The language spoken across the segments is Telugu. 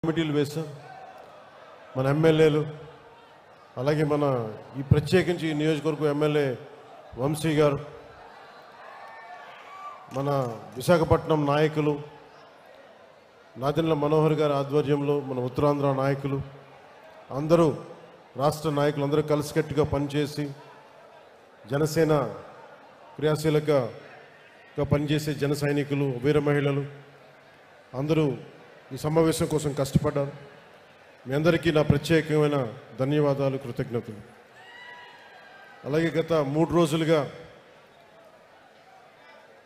కమిటీలు వేశాం. మన ఎమ్మెల్యేలు, అలాగే మన ఈ ప్రత్యేకించి ఈ నియోజకవర్గం ఎమ్మెల్యే వంశీ గారు, మన విశాఖపట్నం నాయకులు నాదెండ్ల మనోహర్ గారి ఆధ్వర్యంలో మన ఉత్తరాంధ్ర నాయకులు అందరూ, రాష్ట్ర నాయకులు అందరూ కలిసికట్టుగా పనిచేసి జనసేన క్రియాశీలకగా పనిచేసే జన సైనికులు, వీర మహిళలు అందరూ ఈ సమావేశం కోసం కష్టపడ్డారు. మీ అందరికీ నా ప్రత్యేకమైన ధన్యవాదాలు, కృతజ్ఞతలు. అలాగే గత 3 రోజులుగా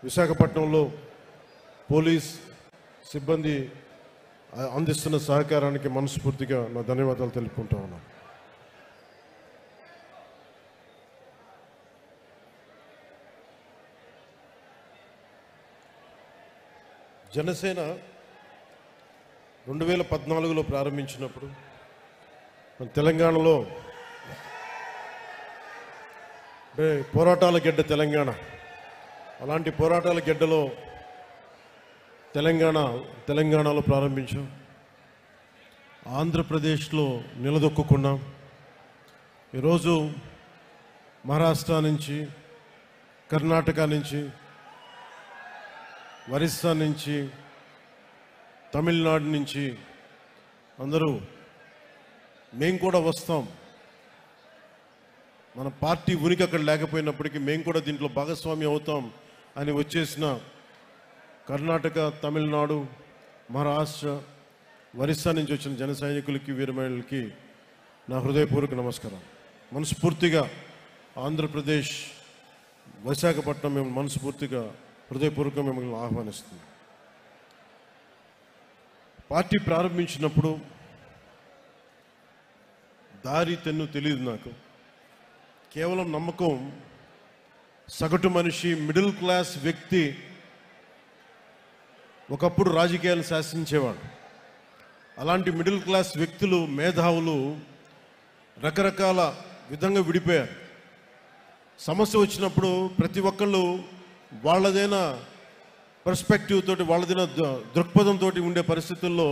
విశాఖపట్నంలో పోలీస్ సిబ్బంది అందిస్తున్న సహకారానికి మనస్ఫూర్తిగా నా ధన్యవాదాలు తెలుపుకుంటా ఉన్నాను. జనసేన 2014లో ప్రారంభించినప్పుడు మన తెలంగాణలో పోరాటాల గడ్డ తెలంగాణ, అలాంటి పోరాటాల గడ్డలో తెలంగాణలో ప్రారంభించాం. ఆంధ్రప్రదేశ్లో నిలదొక్కున్నాం. ఈరోజు మహారాష్ట్ర నుంచి, కర్ణాటక నుంచి, ఒరిస్సా నుంచి, తమిళనాడు నుంచి అందరూ మేము కూడా వస్తాం, మన పార్టీ ఉనికి అక్కడ లేకపోయినప్పటికీ మేము కూడా దీంట్లో భాగస్వామి అవుతాం అని వచ్చేసిన కర్ణాటక, తమిళనాడు, మహారాష్ట్ర, ఒరిస్సా నుంచి వచ్చిన జన సైనికులకి, వీర మహిళలకి నా హృదయపూర్వక నమస్కారం. మనస్ఫూర్తిగా ఆంధ్రప్రదేశ్, విశాఖపట్నం మేము మనస్ఫూర్తిగా హృదయపూర్వకంగా మిమ్మల్ని ఆహ్వానిస్తుంది. పార్టీ ప్రారంభించినప్పుడు దారి తెన్ను తెలియదు నాకు. కేవలం నమ్మకం, సగటు మనిషి, మిడిల్ క్లాస్ వ్యక్తి ఒకప్పుడు రాజకీయాలు శాసించేవాడు. అలాంటి మిడిల్ క్లాస్ వ్యక్తులు, మేధావులు రకరకాల విధంగా విడిపోయారు. సమస్య వచ్చినప్పుడు ప్రతి ఒక్కళ్ళు వాళ్ళదైన పర్స్పెక్టివ్ తోటి, వాళ్ళదైన దృక్పథంతో ఉండే పరిస్థితుల్లో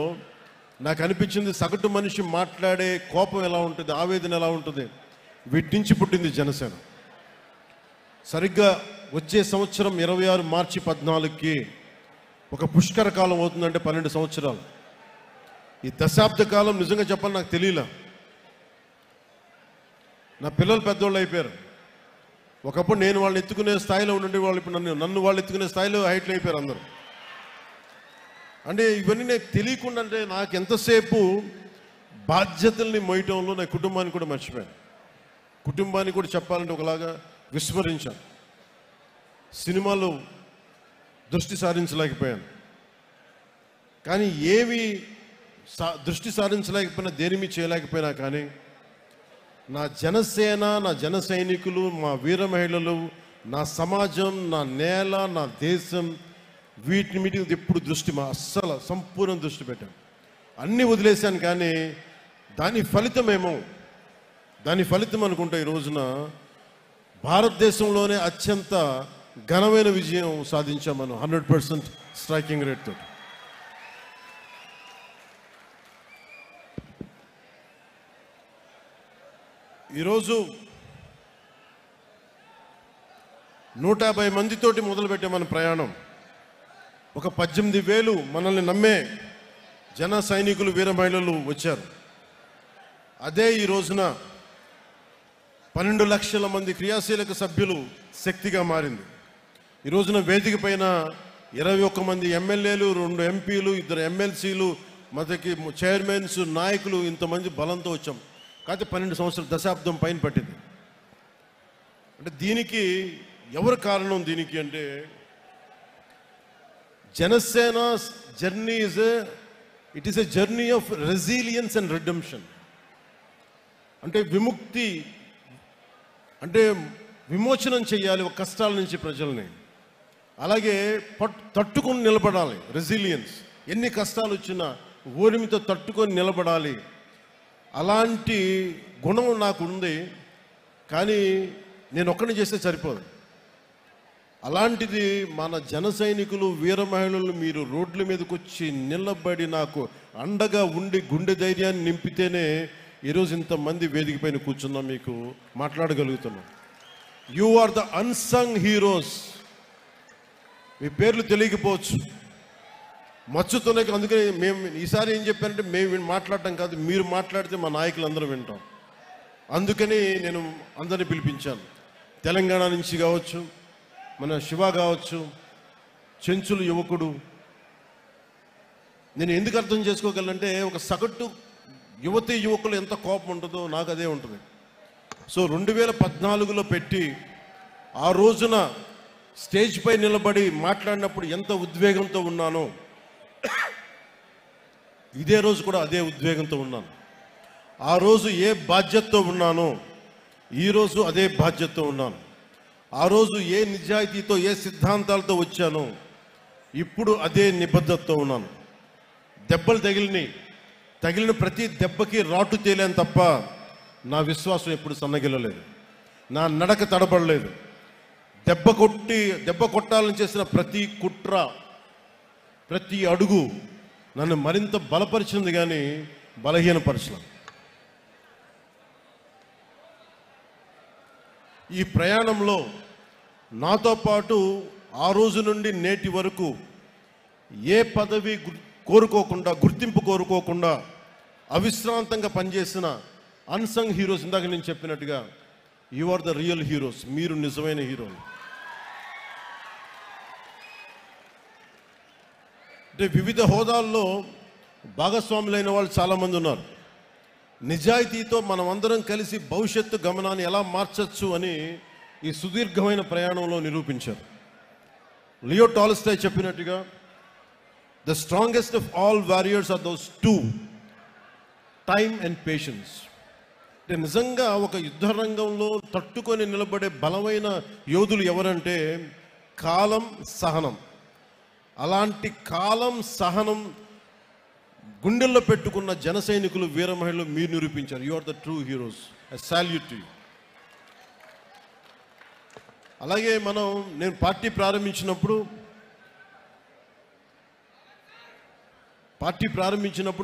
నాకు అనిపించింది, సగటు మనిషి మాట్లాడే కోపం ఎలా ఉంటుంది, ఆవేదన ఎలా ఉంటుంది, వీటి నుంచి పుట్టింది జనసేన. సరిగ్గా వచ్చే సంవత్సరం 26 మార్చి 14కి ఒక పుష్కర కాలం అవుతుందంటే 12 సంవత్సరాలు. ఈ దశాబ్ద కాలం నిజంగా చెప్పాలి నాకు తెలియలే. నా పిల్లలు పెద్దోళ్ళు అయిపోయారు. ఒకప్పుడు నేను వాళ్ళని ఎత్తుకునే స్థాయిలో ఉండే వాళ్ళు ఇప్పుడు నన్ను వాళ్ళు ఎత్తుకునే స్థాయిలో హైట్లు అయిపోయారు అందరూ. అంటే ఇవన్నీ నాకు తెలియకుండా, అంటే నాకు ఎంతసేపు బాధ్యతల్ని మోయటంలో నా కుటుంబాన్ని కూడా మర్చిపోయాను. కుటుంబాన్ని కూడా చెప్పాలంటే ఒకలాగా విస్మరించాను. సినిమాలో దృష్టి సారించలేకపోయాను. కానీ ఏమి దృష్టి సారించలేకపోయినా, దేనిమి చేయలేకపోయినా కానీ నా జనసేన, నా జన సైనికులు, మా వీర మహిళలు, నా సమాజం, నా నేల, నా దేశం, వీటి మీద ఎప్పుడు దృష్టి అస్సలు సంపూర్ణ దృష్టి పెట్టాను. అన్నీ వదిలేశాను. కానీ దాని ఫలితం అనుకుంటే ఈ రోజున భారతదేశంలోనే అత్యంత ఘనమైన విజయం సాధించాం మనం 100% స్ట్రైకింగ్ రేట్ తోటి. ఈరోజు 150 మందితోటి మొదలుపెట్టే మన ప్రయాణం. ఒక 18,000 మనల్ని నమ్మే జన సైనికులు, వీర మహిళలు వచ్చారు. అదే ఈ రోజున 12 లక్షల మంది క్రియాశీలక సభ్యులు శక్తిగా మారింది. ఈ రోజున వేదిక పైన 21 మంది ఎమ్మెల్యేలు, 2 ఎంపీలు, 2 ఎమ్మెల్సీలు, మనకి చైర్మన్స్, నాయకులు, ఇంతమంది బలంతో వచ్చాం. కాకపోతే 12 సంవత్సరాల దశాబ్దం పైన పట్టింది. అంటే దీనికి ఎవరు కారణం? దీనికి అంటే Janasena journey it is a journey of resilience and redemption. అంటే విముక్తి, అంటే విమోచనం చేయాలి ఒక కష్టాల నుంచి ప్రజల్ని. అలాగే తట్టుకొని నిలబడాలి, రెసిలియన్స్. ఎన్ని కష్టాలు వచ్చినా ఓరిమితో తట్టుకొని నిలబడాలి. అలాంటి గుణం నాకు ఉంది. కానీ నేను ఒక్కడిని చేస్తే సరిపోదు. అలాంటిది మన జన సైనికులు, వీర మహిళలు మీరు రోడ్ల మీదకి వచ్చి నిలబడి నాకు అండగా ఉండి గుండె ధైర్యాన్ని నింపితేనే ఈరోజు ఇంతమంది వేదిక పైన కూర్చున్నాం, మీకు మాట్లాడగలుగుతున్నాం. You are the unsung heroes. మీ పేర్లు తెలియకపోవచ్చు, మచ్చుతున్నాయి. అందుకని మేము ఈసారి ఏం చెప్పానంటే, మేము మాట్లాడటం కాదు, మీరు మాట్లాడితే మా నాయకులు అందరూ వింటాం. అందుకని నేను అందరిని పిలిపించాను. తెలంగాణ నుంచి కావచ్చు, మన శివ కావచ్చు, చెంచులు యువకుడు. నేను ఎందుకు అర్థం చేసుకోగలంటే, ఒక సగటు యువతి యువకులు ఎంత కోపం ఉంటుందో నాకు అదే ఉంటుంది. సో 2014లో పెట్టి ఆ రోజున స్టేజ్ పై నిలబడి మాట్లాడినప్పుడు ఎంత ఉద్వేగంతో ఉన్నానో, ఇదే రోజు కూడా అదే ఉద్వేగంతో ఉన్నాను. ఆ రోజు ఏ బాధ్యతతో ఉన్నానో ఈరోజు అదే బాధ్యతతో ఉన్నాను. ఆ రోజు ఏ నిజాయితీతో, ఏ సిద్ధాంతాలతో వచ్చానో ఇప్పుడు అదే నిబద్ధతతో ఉన్నాను. దెబ్బలు తగిలిన ప్రతి దెబ్బకి రాటు తేలేను తప్ప నా విశ్వాసం ఎప్పుడు సన్నగిల్లలేదు, నా నడక తడబడలేదు. దెబ్బ కొట్టాలని చేసిన ప్రతి కుట్ర, ప్రతి అడుగు నన్ను మరింత బలపరిచింది కానీ బలహీనపరచలేదు. ఈ ప్రయాణంలో నాతో పాటు ఆ రోజు నుండి నేటి వరకు ఏ పదవి కోరుకోకుండా, గుర్తింపు కోరుకోకుండా అవిశ్రాంతంగా పనిచేసిన అన్సంగ్ హీరోస్, ఇందాక నేను చెప్పినట్టుగా you are the real heroes. మీరు నిజమైన హీరోలు. అంటే వివిధ హోదాల్లో భాగస్వాములైన వాళ్ళు చాలామంది ఉన్నారు. నిజాయితీతో మనమందరం కలిసి భవిష్యత్తు గమనాన్ని ఎలా మార్చచ్చు అని ఈ సుదీర్ఘమైన ప్రయాణంలో నిరూపించారు. లియో టాల్స్టాయ్ చెప్పినట్టుగా, the strongest of all warriors are those two, time and patience. అంటే నిజంగా ఒక యుద్ధ రంగంలో తట్టుకొని నిలబడే బలమైన యోధులు ఎవరంటే కాలం, సహనం. అలాంటి కాలం, సహనం గుండెల్లో పెట్టుకున్న జన సైనికులు, వీర మహిళలు మీరు నిరూపించారు. You are the true heroes. I salute you. అలాగే నేను పార్టీ ప్రారంభించినప్పుడు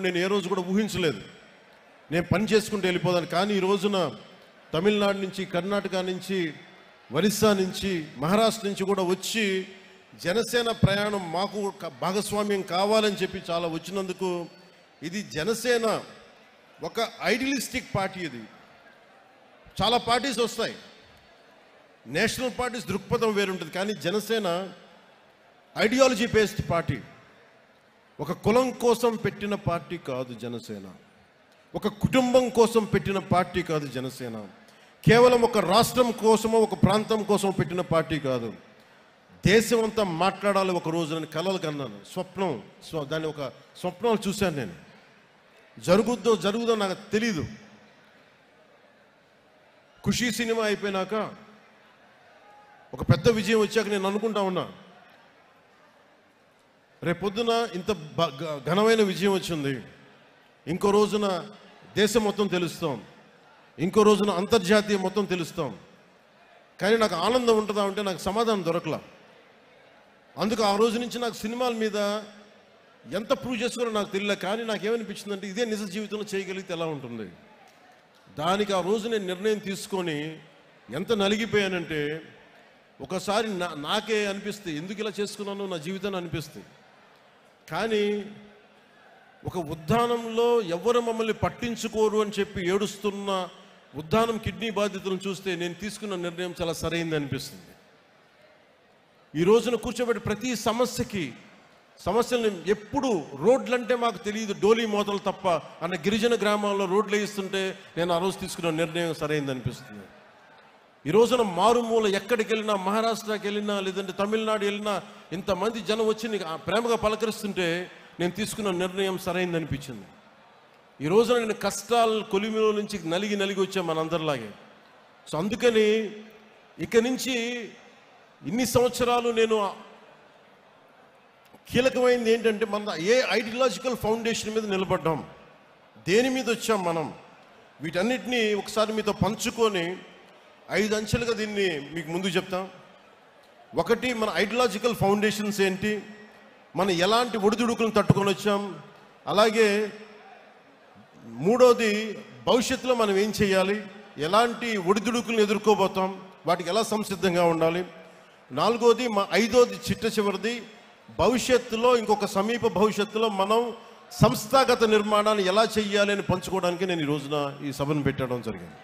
నేను ఏ రోజు కూడా ఊహించలేదు నేను పని చేసుకుంటూ వెళ్ళిపోదాను. కానీ ఈ రోజున తమిళనాడు నుంచి, కర్ణాటక నుంచి, ఒరిస్సా నుంచి, మహారాష్ట్ర నుంచి కూడా వచ్చి జనసేన ప్రయాణం మాకు భాగస్వామ్యం కావాలని చెప్పి చాలా వచ్చినందుకు, ఇది జనసేన ఒక ఐడియలిస్టిక్ పార్టీ. ఇది చాలా పార్టీస్ వస్తాయి, నేషనల్ పార్టీస్ దృక్పథం వేరుంటుంది. కానీ జనసేన ఐడియాలజీ బేస్డ్ పార్టీ. ఒక కులం కోసం పెట్టిన పార్టీ కాదు జనసేన, ఒక కుటుంబం కోసం పెట్టిన పార్టీ కాదు జనసేన, కేవలం ఒక రాష్ట్రం కోసమో ఒక ప్రాంతం కోసం పెట్టిన పార్టీ కాదు. దేశం అంతా మాట్లాడాలి ఒక రోజు అని కలలు కన్నాను, దాన్ని ఒక స్వప్నాలు చూశాను నేను. జరుగుదో నాకు తెలీదు. ఖుషీ సినిమా అయిపోయినాక, ఒక పెద్ద విజయం వచ్చాక నేను అనుకుంటా ఉన్నా, రేపొద్దున ఇంత ఘనమైన విజయం వచ్చింది, ఇంకో రోజున దేశం మొత్తం తెలుస్తాం, ఇంకో రోజున అంతర్జాతీయ మొత్తం తెలుస్తాం. కానీ నాకు ఆనందం ఉంటుందా అంటే నాకు సమాధానం దొరకలా. అందుకు ఆ రోజు నుంచి నాకు సినిమాల మీద ఎంత ప్రూవ్ చేసుకోవాలో నాకు తెలియలే. కానీ నాకేమనిపించిందంటే, ఇదే నిజ జీవితంలో చేయగలిగితే ఎలా ఉంటుంది. దానికి ఆ రోజు నేను నిర్ణయం తీసుకొని ఎంత నలిగిపోయానంటే, ఒకసారి నాకే అనిపిస్తే ఎందుకు ఇలా చేసుకున్నాను నా జీవితాన్ని అనిపిస్తుంది. కానీ ఒక ఉద్దానంలో ఎవరు మమ్మల్ని పట్టించుకోరు అని చెప్పి ఏడుస్తున్న ఉద్దానం కిడ్నీ బాధితులను చూస్తే నేను తీసుకున్న నిర్ణయం చాలా సరైంది అనిపిస్తుంది. ఈ రోజున కూర్చోబెట్టి ప్రతి సమస్యలను ఎప్పుడు రోడ్లంటే మాకు తెలియదు, డోలీ మోతలు తప్ప అన్న గిరిజన గ్రామాల్లో రోడ్లు వేయిస్తుంటే నేను ఆ రోజు తీసుకున్న నిర్ణయం సరైంది అనిపిస్తుంది. ఈ రోజున మారుమూల ఎక్కడికి వెళ్ళినా, మహారాష్ట్రకి వెళ్ళినా, లేదంటే తమిళనాడు వెళ్ళినా, ఇంతమంది జనం వచ్చి నీకు ప్రేమగా పలకరిస్తుంటే నేను తీసుకున్న నిర్ణయం సరైంది అనిపించింది. ఈ రోజున నేను కష్టాలు కొలిమిలో నుంచి నలిగి వచ్చాను మనందరిలాగే. సో అందుకని ఇక నుంచి ఇన్ని సంవత్సరాలు నేను కీలకమైనది ఏంటంటే, మన ఏ ఐడియాలజికల్ ఫౌండేషన్ మీద నిలబడ్డాం, దేని మీద వచ్చాం మనం, వీటన్నిటినీ ఒకసారి మీతో పంచుకొని 5 అంచెలుగా దీన్ని మీకు ముందు చెప్తాం. ఒకటి, మన ఐడియాలజికల్ ఫౌండేషన్స్ ఏంటి, మనం ఎలాంటి ఒడిదుడుకులను తట్టుకొని వచ్చాం, అలాగే మూడోది భవిష్యత్తులో మనం ఏం చేయాలి, ఎలాంటి ఒడిదుడుకులను ఎదుర్కోబోతాం, వాటికి ఎలా సంసిద్ధంగా ఉండాలి, నాలుగోది ఐదోది చివరిది భవిష్యత్తులో, ఇంకొక సమీప భవిష్యత్తులో మనం సంస్థాగత నిర్మాణాన్ని ఎలా చెయ్యాలి అని పంచుకోవడానికి నేను ఈ రోజున ఈ సభను పెట్టడం జరిగింది.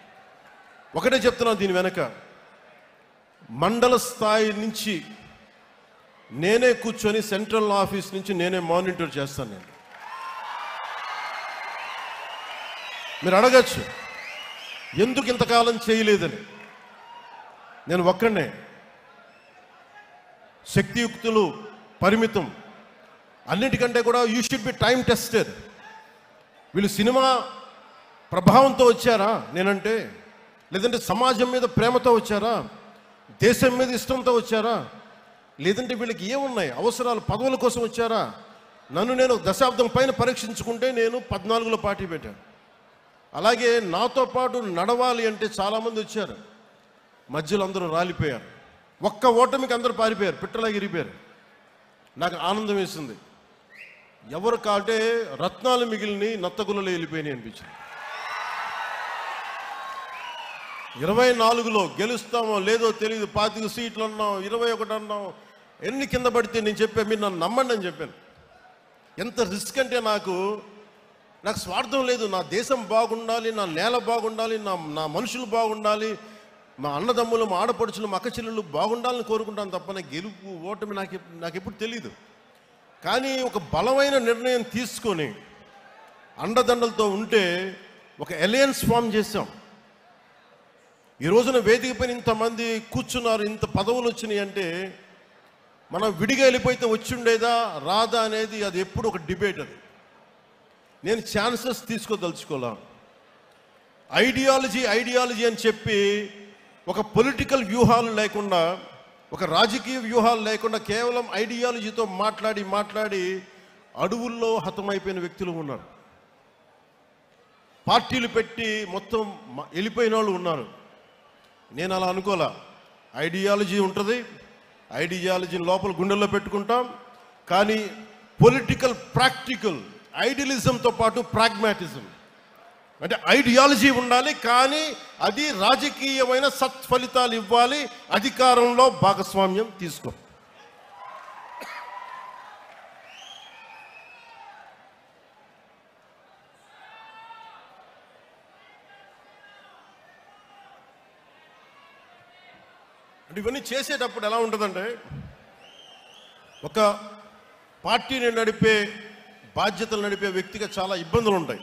ఒకటే చెప్తున్నాను, దీని వెనక మండల స్థాయి నుంచి నేనే కూర్చొని సెంట్రల్ ఆఫీస్ నుంచి నేనే మానిటర్ చేస్తాను. నేను మీరు అడగచ్చు ఎందుకు ఇంతకాలం చేయలేదని. నేను ఒక్కడే, శక్తియుక్తులు పరిమితం, అన్నిటికంటే కూడా you should be time tested. వీళ్ళు సినిమా ప్రభావంతో వచ్చారా నేనంటే, లేదంటే సమాజం మీద ప్రేమతో వచ్చారా, దేశం మీద ఇష్టంతో వచ్చారా, లేదంటే వీళ్ళకి ఏమున్నాయి అవసరాలు, పదవుల కోసం వచ్చారా? నన్ను నేను దశాబ్దం పైన పరీక్షించుకుంటే నేను 14లో పార్టీ పెట్టాను. అలాగే నాతో పాటు నడవాలి అంటే చాలామంది వచ్చారు, మధ్యలో అందరూ రాలిపోయారు. ఒక్క ఓటమికి అందరూ పారిపోయారు, పిట్టలాగా ఇరిపోయారు. నాకు ఆనందం వేసింది. ఎవరు కాటే రత్నాలు మిగిలిని నత్తగులలో వెళ్ళిపోయినాయి అనిపించింది. 24లో గెలుస్తామో లేదో తెలియదు, 25 సీట్లు అన్నాం, 21 అన్నాం, ఎన్ని కింద పడితే నేను చెప్పాను, మీరు నన్ను నమ్మండి అని చెప్పాను. ఎంత రిస్క్ అంటే నాకు స్వార్థం లేదు. నా దేశం బాగుండాలి, నా నేల బాగుండాలి, నా మనుషులు బాగుండాలి, మా అన్నదమ్ములు, మా ఆడపడుచులు, మా అక్కచెల్లెళ్ళు బాగుండాలని కోరుకుంటాను తప్ప నా గెలుపు ఓటమి నాకు ఎప్పుడు తెలియదు. కానీ ఒక బలమైన నిర్ణయం తీసుకొని అండదండలతో ఉంటే ఒక అలయన్స్ ఫామ్ చేసాం. ఈ రోజున వేదిక పైన ఇంతమంది కూర్చున్నారు, ఇంత పదవులు వచ్చినాయి అంటే మనం విడిగా వెళ్ళిపోతే వచ్చిండేదా రాదా అనేది అది ఎప్పుడు ఒక డిబేట్. అది నేను ఛాన్సెస్ తీసుకోదలుచుకోలే. ఐడియాలజీ అని చెప్పి ఒక పొలిటికల్ వ్యూహాలు లేకుండా, ఒక రాజకీయ వ్యూహాలు లేకుండా కేవలం ఐడియాలజీతో మాట్లాడి అడవుల్లో హతమైపోయిన వ్యక్తులు ఉన్నారు. పార్టీలు పెట్టి మొత్తం వెళ్ళిపోయిన వాళ్ళు ఉన్నారు. నేను అలా అనుకోలే. ఐడియాలజీ ఉంటుంది, ఐడియాలజీని లోపల గుండెల్లో పెట్టుకుంటాం. కానీ పొలిటికల్ ప్రాక్టికల్ ఐడియలిజంతో పాటు ప్రాగ్మాటిజం అంటే ఐడియాలజీ ఉండాలి, కానీ అది రాజకీయమైన సత్ఫలితాలు ఇవ్వాలి, అధికారంలో భాగస్వామ్యం తీసుకో. అంటే ఇవన్నీ చేసేటప్పుడు ఎలా ఉంటుందంటే, ఒక పార్టీని నడిపే, బాధ్యతలు నడిపే వ్యక్తిగా చాలా ఇబ్బందులు ఉంటాయి.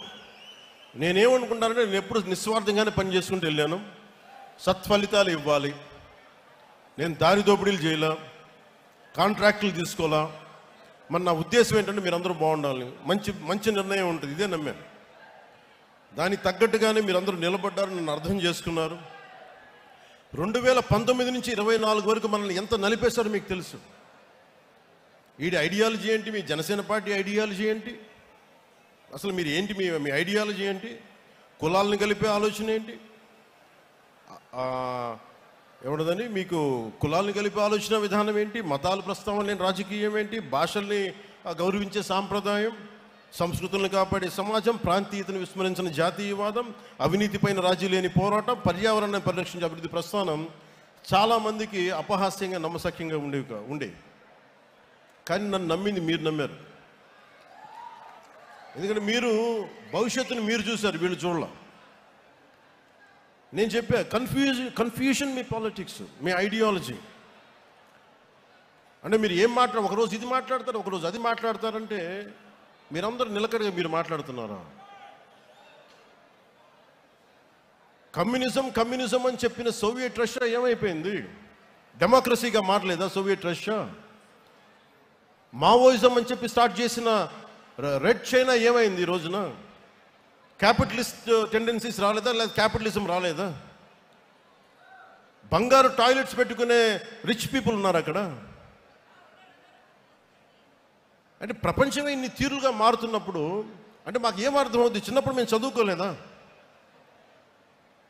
నేనేమనుకుంటానంటే, నేను ఎప్పుడు నిస్వార్థంగానే పని చేసుకుంటూ వెళ్ళాను. సత్ఫలితాలు ఇవ్వాలి, నేను దారి దోపిడీలు చేయలే, కాంట్రాక్టులు తీసుకోవాలా. మరి నా ఉద్దేశం ఏంటంటే మీరందరూ బాగుండాలి, మంచి నిర్ణయం ఉంటుంది, ఇదే నమ్మాను. దానికి తగ్గట్టుగానే మీరందరూ నిలబడ్డారు, నన్ను అర్థం చేసుకున్నారు. 2019 నుంచి 24 వరకు మనల్ని ఎంత నలిపేశారో మీకు తెలుసు. వీడి ఐడియాలజీ ఏంటి, మీ జనసేన పార్టీ ఐడియాలజీ ఏంటి, అసలు మీరు ఏంటి, మీ ఐడియాలజీ ఏంటి, కులాలను కలిపే ఆలోచన ఏంటి, ఏమన్నదని మీకు కులాలను కలిపే ఆలోచన విధానం ఏంటి, మతాల ప్రస్తావన లేని రాజకీయం ఏంటి, భాషల్ని గౌరవించే సాంప్రదాయం, సంస్కృతులను కాపాడే సమాజం, ప్రాంతీయతను విస్మరించిన జాతీయవాదం, అవినీతిపైన రాజీ లేని పోరాటం, పర్యావరణాన్ని పరిరక్షించే అభివృద్ధి ప్రస్థానం చాలామందికి అపహాస్యంగా నమ్మసక్యంగా ఉండే. కానీ నన్ను నమ్మింది మీరు నమ్మారు. ఎందుకంటే మీరు భవిష్యత్తును మీరు చూశారు, వీళ్ళు చూడాల. నేను చెప్పా, కన్ఫ్యూజన్ మీ పాలిటిక్స్, మీ ఐడియాలజీ. అంటే మీరు ఏం ఒకరోజు ఇది మాట్లాడతారు, ఒకరోజు అది మాట్లాడతారంటే మీరందరూ నిలకడగా మీరు మాట్లాడుతున్నారా? కమ్యూనిజం అని చెప్పిన సోవియట్ రష్యా ఏమైపోయింది? డెమోక్రసీగా మారలేదా సోవియట్ రష్యా? మావోయిజం అని చెప్పి స్టార్ట్ చేసిన రెడ్ చైనా ఏమైంది ఈ రోజున? క్యాపిటలిస్ట్ టెండెన్సీస్ రాలేదా, లేదా క్యాపిటలిజం రాలేదా? బంగారు టాయిలెట్స్ పెట్టుకునే రిచ్ పీపుల్ ఉన్నారు అక్కడ. అంటే ప్రపంచమే ఇన్ని తీరులుగా మారుతున్నప్పుడు అంటే మాకు ఏం అర్థమవుతుంది? చిన్నప్పుడు మేము చదువుకోలేదా?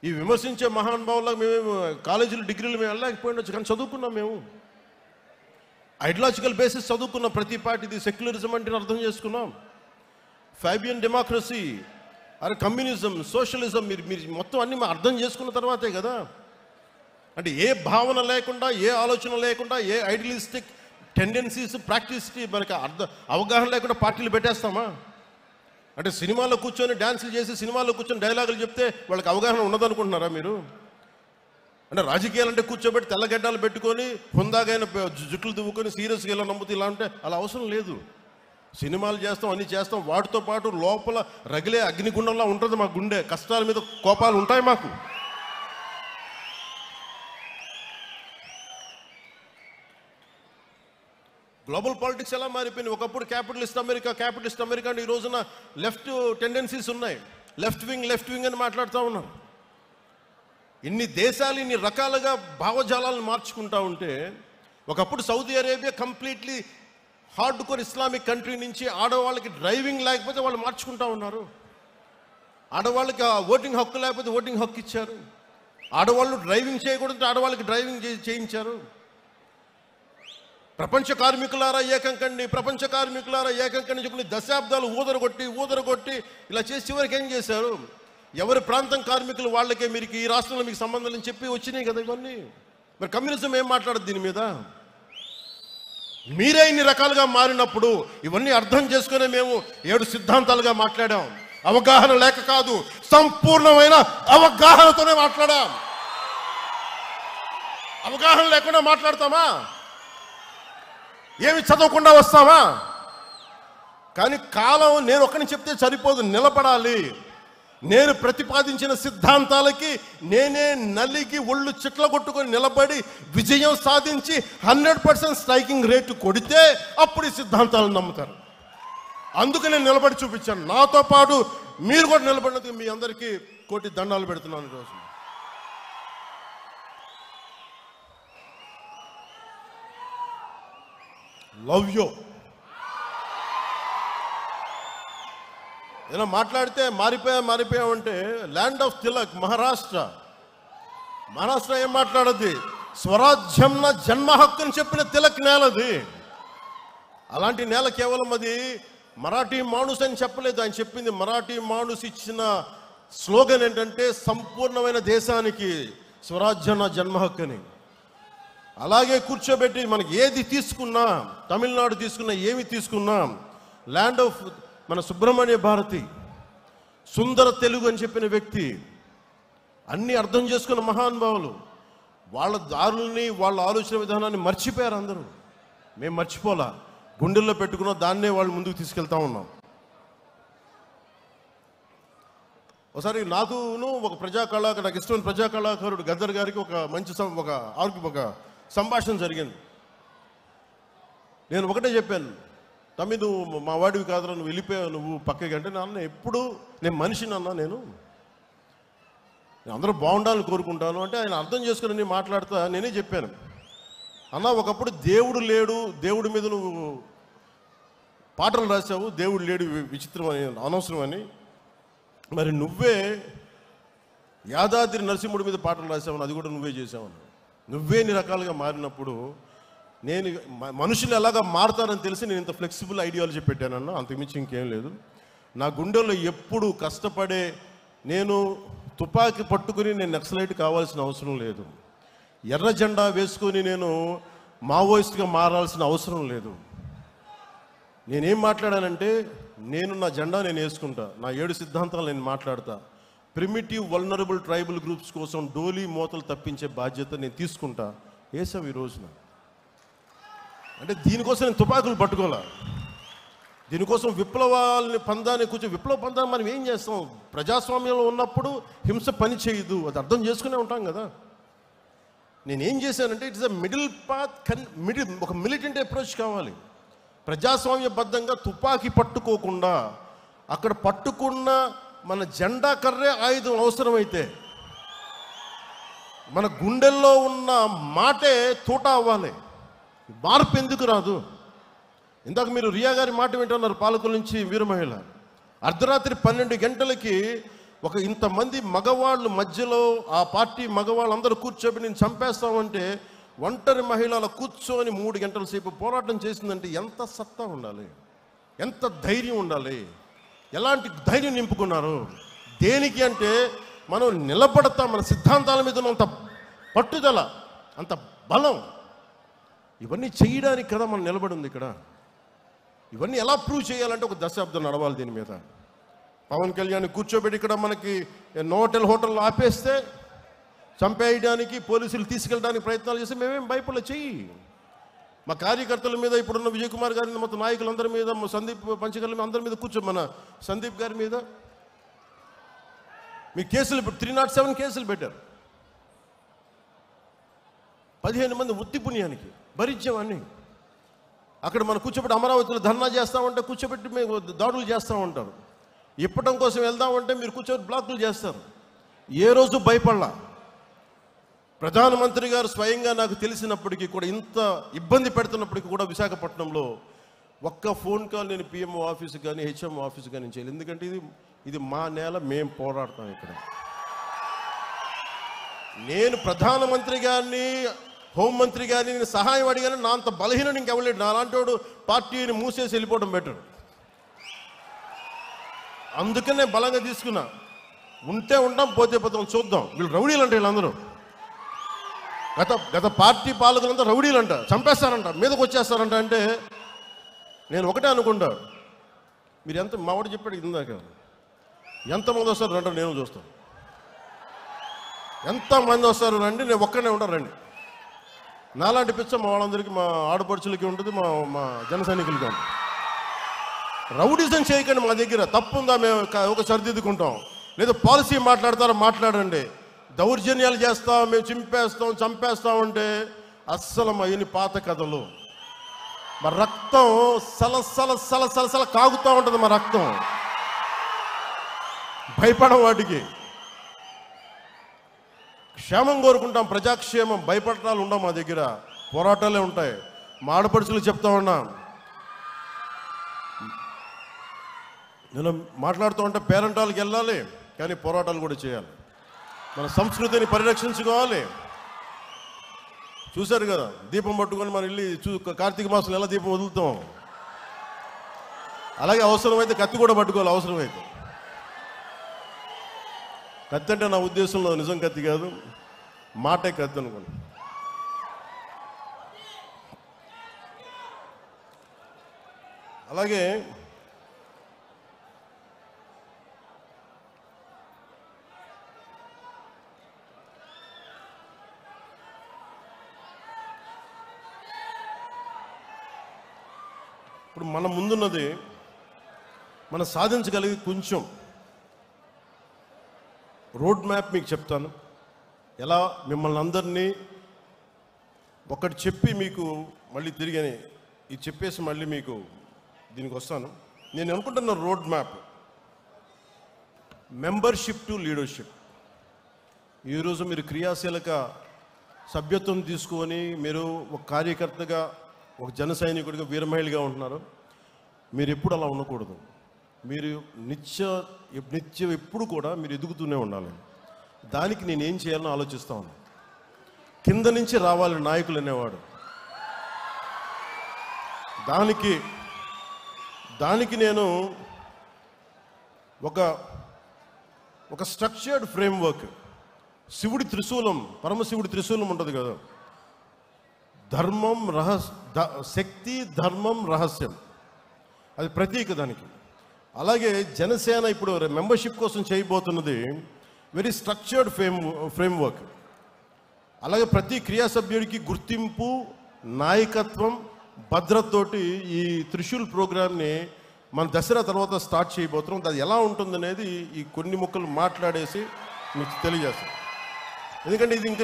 ఈ విమర్శించే మహానుభావులకు మేము కాలేజీలు డిగ్రీలు మేము వెళ్ళలేకపోయిండొచ్చు, కానీ చదువుకున్నాం మేము. ఐడియాలజికల్ బేసిస్ చదువుకున్న ప్రతి పార్టీది సెక్యులరిజం అంటే అర్థం చేసుకున్నాం. ఫాబియన్ డెమోక్రసీ, అరే కమ్యూనిజం, సోషలిజం, మీరు మొత్తం అన్ని అర్థం చేసుకున్న తర్వాతే కదా. అంటే ఏ భావన లేకుండా, ఏ ఆలోచన లేకుండా, ఏ ఐడియలిస్టిక్ టెండెన్సీస్ ప్రాక్టీస్కి మనకి అవగాహన లేకుండా పార్టీలు పెట్టేస్తామా? అంటే సినిమాలో కూర్చొని డ్యాన్సులు చేసి, సినిమాలో కూర్చొని డైలాగులు చెప్తే వాళ్ళకి అవగాహన ఉన్నదనుకుంటున్నారా మీరు? అంటే రాజకీయాలంటే కూర్చోబెట్టి తెల్లగడ్డలు పెట్టుకొని హుందాగైన జుట్లు దువ్వుకొని సీరియస్గా ఇలా నమ్ముతూ ఇలా అంటే అలా అవసరం లేదు. సినిమాలు చేస్తాం, అన్నీ చేస్తాం, వాటితో పాటు లోపల రగిలే అగ్నిగుండంలా ఉంటుంది మా గుండె. కష్టాల మీద కోపాలు ఉంటాయి మాకు. గ్లోబల్ పాలిటిక్స్ ఎలా మారిపోయింది? ఒకప్పుడు క్యాపిటలిస్ట్ అమెరికా అంటే ఈ రోజున లెఫ్ట్ టెండెన్సీస్ ఉన్నాయి. లెఫ్ట్ వింగ్ అని మాట్లాడుతూ ఉన్నారు. ఇన్ని దేశాలు ఇన్ని రకాలుగా భావజాలాలను మార్చుకుంటా ఉంటే, ఒకప్పుడు Saudi Arabia completely hard core Islamic country నుంచి ఆడవాళ్ళకి డ్రైవింగ్ లేకపోతే వాళ్ళు మార్చుకుంటా ఉన్నారు. ఆడవాళ్ళకి ఓటింగ్ హక్కు లేకపోతే ఓటింగ్ హక్కు ఇచ్చారు. ఆడవాళ్ళు డ్రైవింగ్ చేయకూడదు, ఆడవాళ్ళకి డ్రైవింగ్ చేయించారు. ప్రపంచ కార్మికులారా ఏకం కండి చెప్పి దశాబ్దాలు ఊదరగొట్టి ఇలా చేసి చివరికి ఏం చేశారు? ఎవరి ప్రాంతం కార్మికులు వాళ్ళకే మీరు ఈ రాష్ట్రంలో మీకు సంబంధం అని చెప్పి వచ్చినాయి కదా ఇవన్నీ. మరి కమ్యూనిజం ఏం మాట్లాడదు దీని మీద? మీరే ఇన్ని రకాలుగా మారినప్పుడు ఇవన్నీ అర్థం చేసుకునే మేము 7 సిద్ధాంతాలుగా మాట్లాడాం. అవగాహన లేక కాదు, సంపూర్ణమైన అవగాహనతోనే మాట్లాడాం. అవగాహన లేకుండా మాట్లాడతామా? ఏమి చదవకుండా వస్తామా? కానీ కాలం నేను ఒక్కని చెప్తే సరిపోదు, నిలబడాలి. నేను ప్రతిపాదించిన సిద్ధాంతాలకి నేనే నలిగి ఒళ్ళు చిట్ల కొట్టుకొని నిలబడి విజయం సాధించి 100% స్ట్రైకింగ్ రేటు కొడితే అప్పుడు ఈ సిద్ధాంతాలను నమ్ముతారు. అందుకు నేను నిలబడి చూపించాను. నాతో పాటు మీరు కూడా నిలబడినందుకు మీ అందరికీ కోటి దండాలు పెడుతున్నాను ఈరోజు. Love you. ఏదైనా మాట్లాడితే మారిపోయామంటే ల్యాండ్ ఆఫ్ తిలక్ మహారాష్ట్ర ఏం మాట్లాడద్ది? స్వరాజ్యం నా జన్మ హక్కు అని చెప్పిన తిలక్ నేలది. అలాంటి నేల కేవలం అది మరాఠీ మాణుస్ అని చెప్పలేదు. ఆయన చెప్పింది మరాఠీ మాణుస్ ఇచ్చిన స్లోగన్ ఏంటంటే సంపూర్ణమైన దేశానికి స్వరాజ్యం నా జన్మ హక్కు అని. అలాగే కూర్చోబెట్టి మనకి ఏది తీసుకున్నా, తమిళనాడు తీసుకున్నా, ఏమి తీసుకున్నా, ల్యాండ్ ఆఫ్ మన సుబ్రహ్మణ్య భారతి, సుందర తెలుగు అని చెప్పిన వ్యక్తి, అన్నీ అర్థం చేసుకున్న మహానుభావులు, వాళ్ళ దారుల్ని వాళ్ళ ఆలోచన విధానాన్ని మర్చిపోయారు అందరూ. మేము మర్చిపోలా, గుండెల్లో పెట్టుకున్న దాన్నే వాళ్ళు ముందుకు తీసుకెళ్తా ఉన్నాం. ఒకసారి నాకును ఒక నాకు ఇష్టమైన ప్రజా కళాకారుడు గద్దర్ గారికి ఒక మంచి ఒక సంభాషణ జరిగింది. నేను ఒకటే చెప్పాను, తమ్మి నువ్వు మా వాడివి కాదురా, నువ్వు వెళ్ళిపోయావు, నువ్వు పక్కకి అంటే నాన్న ఎప్పుడు నేను మనిషిని అన్నా, నేను అందరూ బాగుండాలని కోరుకుంటాను అంటే ఆయన అర్థం చేసుకుని నేను మాట్లాడుతా నేనే చెప్పాను, అన్న ఒకప్పుడు దేవుడు లేడు, దేవుడి మీద నువ్వు పాటలు రాసావు, దేవుడు లేడు విచిత్రం అని అనవసరం అని, మరి నువ్వే యాదాద్రి నరసింహుడి మీద పాటలు రాసావని అది కూడా నువ్వే చేసావని. నువ్వే ఇన్ని రకాలుగా మారినప్పుడు నేను మనుషులు ఎలాగా మారుతారని తెలిసి నేను ఇంత ఫ్లెక్సిబుల్ ఐడియాలజీ పెట్టానన్నా, అంతకుమించి ఇంకేం లేదు. నా గుండెల్లో ఎప్పుడు కష్టపడే, నేను తుపాకీ పట్టుకుని నేను నక్సలైట్ కావాల్సిన అవసరం లేదు, ఎర్ర జెండా వేసుకొని నేను మావోయిస్ట్గా మారాల్సిన అవసరం లేదు. నేనేం మాట్లాడానంటే, నేను నా జెండా నేను వేసుకుంటా, నా 7 సిద్ధాంతాలు నేను మాట్లాడతా, ప్రిమిటివ్ వల్నరబుల్ ట్రైబల్ గ్రూప్స్ కోసం డోలీ మోతలు తప్పించే బాధ్యత నేను తీసుకుంటా. వేసావు ఈ రోజున. అంటే దీనికోసం నేను తుపాకులు పట్టుకోలా, దీనికోసం విప్లవాలని పందాన్ని విప్లవ పందాన్ని మనం ఏం చేస్తాం? ప్రజాస్వామ్యంలో ఉన్నప్పుడు హింస పని చేయదు, అది అర్థం చేసుకునే ఉంటాం కదా. నేనేం చేశానంటే ఇట్స్ అ మిడిల్ పాత్, ఒక మిలిటెంట్ అప్రోచ్ కావాలి. ప్రజాస్వామ్యబద్ధంగా తుపాకీ పట్టుకోకుండా అక్కడ పట్టుకున్న మన జెండా కర్రే ఆయుధం అవసరమైతే, మన గుండెల్లో ఉన్న మాటే తూట అవ్వాలి. మార్పు ఎందుకు రాదు? ఇందాక మీరు రియా గారి మాట వింటున్నారు, పాలకుల నుంచి వీర మహిళ. అర్ధరాత్రి 12 గంటలకి ఒక ఇంతమంది మగవాళ్ళు మధ్యలో, ఆ పార్టీ మగవాళ్ళు అందరూ కూర్చోబెట్టి నేను చంపేస్తామంటే ఒంటరి మహిళల కూర్చొని 3 గంటల సేపు పోరాటం చేసిందంటే ఎంత సత్తా ఉండాలి, ఎంత ధైర్యం ఉండాలి, ఎలాంటి ధైర్యం నింపుకున్నారు. దేనికి అంటే మనం నిలబడతాం, మన సిద్ధాంతాల మీద అంత పట్టుదల, అంత బలం, ఇవన్నీ చేయడానికి కదా మనం నిలబడి ఉంది ఇక్కడ. ఇవన్నీ ఎలా ప్రూవ్ చేయాలంటే ఒక దశాబ్దం నడవాలి దీని మీద. పవన్ కళ్యాణ్ కూర్చోబెట్టి ఇక్కడ మనకి హోటల్ ఆపేస్తే చంపేయడానికి పోలీసులు తీసుకెళ్ళడానికి ప్రయత్నాలు చేస్తే మేమేం భయపడలే. చెయ్యి. మా కార్యకర్తల మీద, ఇప్పుడున్న విజయ్ కుమార్ గారి మొత్తం నాయకులందరి మీద, సందీప్ పంచకర్ల మీద, అందరి మీద కూర్చో, మన సందీప్ గారి మీద మీ కేసులు 307 కేసులు పెట్టారు. 15 మంది ఉత్తి పుణ్యానికి భరించామన్నీ. అక్కడ మనం కూర్చోబెట్టి అమరావతిలో ధర్నా చేస్తామంటే కూర్చోబెట్టి మేము దాడులు చేస్తూ ఉంటారు. ఇప్పటం కోసం వెళ్దామంటే మీరు కూర్చోబెట్టి బ్లాకులు చేస్తారు. ఏ రోజు భయపడలా. ప్రధానమంత్రి గారు స్వయంగా నాకు తెలిసినప్పటికీ కూడా, ఇంత ఇబ్బంది పెడుతున్నప్పటికీ కూడా విశాఖపట్నంలో ఒక్క ఫోన్ కాల్ నేను పిఎంఓ ఆఫీస్కి కానీ హెచ్ఎంఓ ఆఫీస్కి కానీ చేయలేదు. ఎందుకంటే ఇది మా నేల, మేము పోరాడతాం ఇక్కడ. నేను ప్రధానమంత్రి గారిని, హోంమంత్రి గారిని నేను సహాయం అడిగాను. నా అంత బలహీనం ఇంకెవలేడు. నా అలాంటి వాడు పార్టీని మూసేసి వెళ్ళిపోవడం బెటర్. అందుకనే నేను బలంగా తీసుకున్నా. ఉంటే ఉంటాం, పోతే పోతాం, చూద్దాం. వీళ్ళు రౌడీలు అంటే వీళ్ళందరూ గత పార్టీ పాలకులంతా రౌడీలంట, చంపేస్తారంట, మీదకి వచ్చేస్తారంట. అంటే నేను ఒకటే అనుకుంటా, మీరు ఎంత, మావాడు చెప్పాడు ఇందాక, ఎంతమంది వస్తారు రండి, నేను చూస్తాను. ఎంతమంది వస్తారు రండి, నేను ఒక్కనే ఉంటాను రండి. నాలాంటి పిచ్చ మా వాళ్ళందరికీ, మా ఆడపడుచులకి ఉంటుంది, మా జన సైనికులకి ఉంటుంది. రౌడిజం చేయకండి. మా దగ్గర తప్పుందా మేము ఒక సరిదిద్దుకుంటాం. లేదా పాలసీ మాట్లాడతారో మాట్లాడండి. దౌర్జన్యాలు చేస్తాం, మేము చింపేస్తాం, చంపేస్తామంటే అస్సలు మా ఇన్ని పాత కథలు. మా రక్తం సలసల కాగుతూ ఉంటుంది. మా రక్తం భయపడం. వాటికి క్షేమం కోరుకుంటాం, ప్రజాక్షేమం. భయపడటాలు ఉండవు మా దగ్గర, పోరాటాలే ఉంటాయి. మా ఆడపడుచులు చెప్తా ఉన్నా, నేను మాట్లాడుతూ ఉంటే పేరెంటాలకు వెళ్ళాలి, కానీ పోరాటాలు కూడా చేయాలి. మన సంస్కృతిని పరిరక్షించుకోవాలి. చూశారు కదా, దీపం పట్టుకొని మనం వెళ్ళి కార్తీక మాసంలో ఎలా దీపం వదులుతాం, అలాగే అవసరమైతే కత్తి కూడా పట్టుకోవాలి. అవసరమైతే కత్తి అంటే నా ఉద్దేశంలో నిజం కత్తి కాదు, మాటే కత్తి అనుకోండి. అలాగే ఇప్పుడు మన ముందున్నది, మనం సాధించగలిగి కొంచెం రోడ్ మ్యాప్ మీకు చెప్తాను. ఎలా మిమ్మల్ని అందరినీ ఒకటి చెప్పి మీకు మళ్ళీ తిరిగి ఇది చెప్పేసి మళ్ళీ మీకు దీనికి వస్తాను. నేను అనుకుంటున్న road map, membership to leadership. ఈరోజు మీరు క్రియాశీలక సభ్యత్వం తీసుకొని మీరు ఒక కార్యకర్తగా, ఒక జన సైనికుడిగా, వీరమహిళగా ఉంటున్నారు. మీరు ఎప్పుడు అలా ఉండకూడదు. మీరు నిత్యం ఎప్పుడు కూడా మీరు ఎదుగుతూనే ఉండాలి. దానికి నేను ఏం చేయాలని ఆలోచిస్తాను. కింద నుంచి రావాలి నాయకులు అనేవాడు. దానికి నేను ఒక స్ట్రక్చర్డ్ ఫ్రేమ్వర్క్, శివుడి త్రిశూలం, పరమశివుడి త్రిశూలం ఉంటుంది కదా, ధర్మం శక్తి, ధర్మం, రహస్యం, అది ప్రతీక దానికి. అలాగే జనసేన ఇప్పుడు మెంబర్షిప్ కోసం చేయబోతున్నది వెరీ స్ట్రక్చర్డ్ ఫ్రేమ్వర్క్. అలాగే ప్రతి క్రియా సభ్యుడికి గుర్తింపు, నాయకత్వం, భద్రతతోటి ఈ త్రిశూల్ ప్రోగ్రామ్ని మన దసరా తర్వాత స్టార్ట్ చేయబోతున్నాం. అది ఎలా ఉంటుందనేది ఈ కొన్ని ముక్కలు మాట్లాడేసి మీకు తెలియజేస్తాను. ఎందుకంటే ఇది ఇంక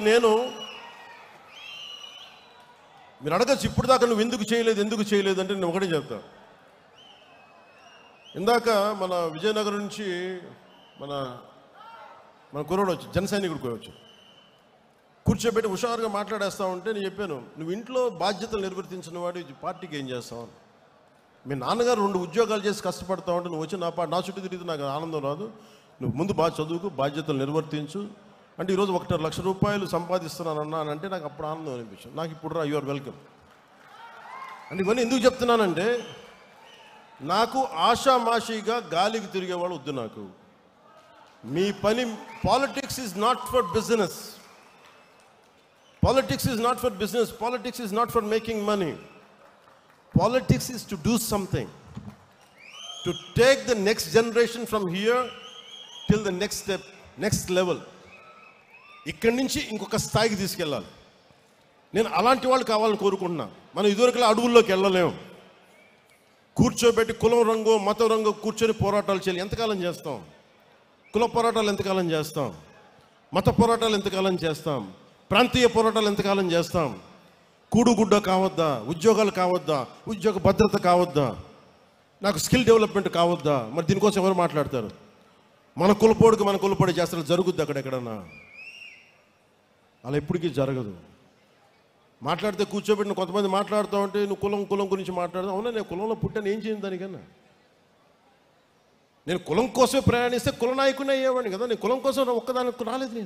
మీరు అడగచ్చు, ఇప్పుడు దాకా నువ్వు ఎందుకు చేయలేదు అంటే నేను ఒకటే చెప్తాను. ఇందాక మన విజయనగరం నుంచి మన కుర్రోడు వచ్చి, జన సైనికుడు వచ్చి కూర్చోబెట్టి హుషారుగా మాట్లాడేస్తా ఉంటే నేను చెప్పాను, నువ్వు ఇంట్లో బాధ్యతలు నిర్వర్తించిన వాడు పార్టీకి ఏం చేస్తావు? మీ నాన్నగారు 2 ఉద్యోగాలు చేసి కష్టపడతా ఉంటే నువ్వు వచ్చి నా చుట్టూ తిరిగితే నాకు ఆనందం రాదు. నువ్వు ముందు బాగా చదువుకు, బాధ్యతలు నిర్వర్తించు, అంటే ఈరోజు 1.5 లక్ష సంపాదిస్తున్నానన్నా అని అంటే నాకు అప్పుడు ఆనందం అనిపించింది. నాకు ఇప్పుడు యు ఆర్ వెల్కమ్. అంటే ఇవన్నీ ఎందుకు చెప్తున్నానంటే, నాకు ఆషామాషిగా గాలికి తిరిగేవాళ్ళు వద్దు. నాకు మీ పని, politics is not for business. Politics is not for business. Politics is not for making money. Politics is to do something, to take the next generation from here till the next step, next level. ఇక్కడి నుంచి ఇంకొక స్థాయికి తీసుకెళ్ళాలి. నేను అలాంటి వాళ్ళు కావాలని కోరుకుంటున్నా. మనం ఇదివరకులా అడవుల్లోకి వెళ్ళలేము. కూర్చోబెట్టి కులం రంగు మతం రంగు కూర్చొని పోరాటాలు చేయాలి. ఎంతకాలం చేస్తాం? కుల పోరాటాలు ఎంతకాలం చేస్తాం? మత పోరాటాలు ఎంతకాలం చేస్తాం? ప్రాంతీయ పోరాటాలు ఎంతకాలం చేస్తాం? కూడుగుడ్డ కావద్దా? ఉద్యోగాలు కావద్దా? ఉద్యోగ భద్రత కావద్దా? నాకు స్కిల్ డెవలప్మెంట్ కావద్దా? మరి దీనికోసం ఎవరు మాట్లాడతారు? మన కులపోడి చేస్తారు. జరుగుద్ది అక్కడెక్కడన్నా? అలా ఎప్పటికీ జరగదు. మాట్లాడితే కూర్చోబెట్టిన కొంతమంది మాట్లాడుతూ ఉంటే నువ్వు కులం గురించి మాట్లాడదాం. అవునా, నేను కులంలో పుట్టాను, ఏం చేయను దానికన్నా? నేను కులం కోసమే ప్రయాణిస్తే కుల నాయకుని అయ్యేవాడిని కదా. నేను కులం కోసం ఒక్కదానికి రాలేదు.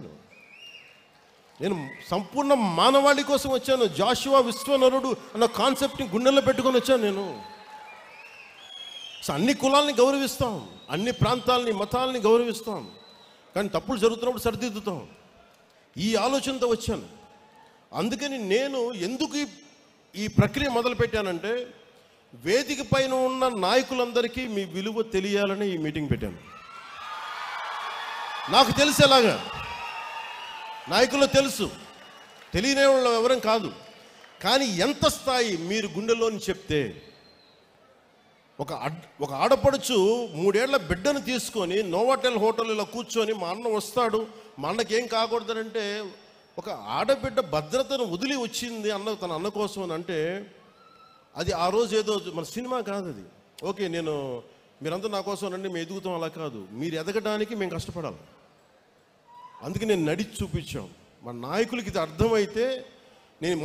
నేను సంపూర్ణ మానవాళి కోసం వచ్చాను. జాషువా విశ్వనరుడు అన్న కాన్సెప్ట్ని గుండెల్లో పెట్టుకొని వచ్చాను నేను. సో అన్ని కులాలని గౌరవిస్తాం, అన్ని ప్రాంతాలని మతాలని గౌరవిస్తాం, కానీ తప్పులు జరుగుతున్నప్పుడు సరిదిద్దుతాం. ఈ ఆలోచనతో వచ్చాను. అందుకని నేను ఎందుకు ఈ ప్రక్రియ మొదలుపెట్టానంటే, వేదిక పైన ఉన్న నాయకులందరికీ మీ విలువ తెలియాలని ఈ మీటింగ్ పెట్టాను. నాకు తెలుసు ఎలాగా, నాయకులు తెలుసు, తెలియని వాళ్ళు ఎవరం కాదు. కానీ ఎంత స్థాయి మీరు గుండెలోని చెప్తే, ఒక ఆడపడుచు 3 ఏళ్ల బిడ్డను తీసుకొని నోవాటెల్ హోటల్ ఇలా కూర్చొని మా అన్న వస్తాడు, మా అన్నకి ఏం కాకూడదంటే, ఒక ఆడబిడ్డ భద్రతను వదిలి వచ్చింది తన అన్న కోసం అని అంటే, అది ఆ రోజు ఏదో మన సినిమా కాదు అది. ఓకే, మీరంతా నా కోసం రండి, మేము ఎదుగుతాం, అలా కాదు. మీరు ఎదగడానికి మేము కష్టపడాలి. అందుకే నేను నడిచి చూపించాం. మన నాయకులకి ఇది అర్థమైతే,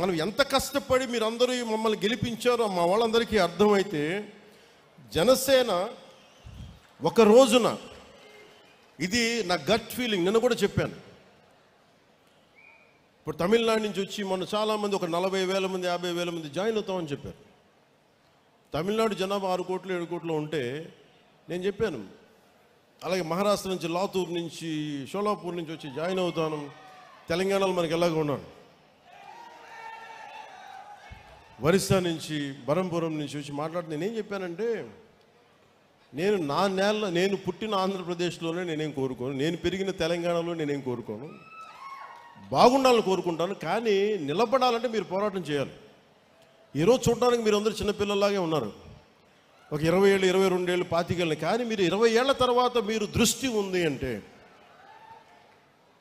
మనం ఎంత కష్టపడి మీరందరూ మమ్మల్ని గెలిపించారో మా వాళ్ళందరికీ అర్థమైతే, జనసేన ఒక రోజున, ఇది నా గట్ ఫీలింగ్, నిన్న కూడా చెప్పాను. ఇప్పుడు తమిళనాడు నుంచి వచ్చి మొన్న చాలామంది, ఒక 40,000 మంది 50,000 మంది జాయిన్ అవుతామని చెప్పారు. తమిళనాడు జనాభా 6 కోట్లు 7 కోట్లు ఉంటే నేను చెప్పాను, అలాగే మహారాష్ట్ర నుంచి, లాతూర్ నుంచి, షోలాపూర్ నుంచి వచ్చి జాయిన్ అవుతాను. తెలంగాణలో మనకి ఎలాగ ఉన్నాడు, ఒరిస్సా నుంచి, బరంపురం నుంచి వచ్చి మాట్లాడి నేనేం చెప్పానంటే, నేను పుట్టిన ఆంధ్రప్రదేశ్లోనే నేనేం కోరుకోను, నేను పెరిగిన తెలంగాణలో నేనేం కోరుకోను, బాగుండాలని కోరుకుంటాను. కానీ నిలబడాలంటే మీరు పోరాటం చేయాలి. ఈరోజు చూడడానికి మీరు అందరూ చిన్నపిల్లలాగే ఉన్నారు, ఒక 20 ఏళ్ళు 22 ఏళ్ళు 25 ఏళ్ళు. కానీ మీరు 20 ఏళ్ల తర్వాత మీరు దృష్టి ఉంది అంటే,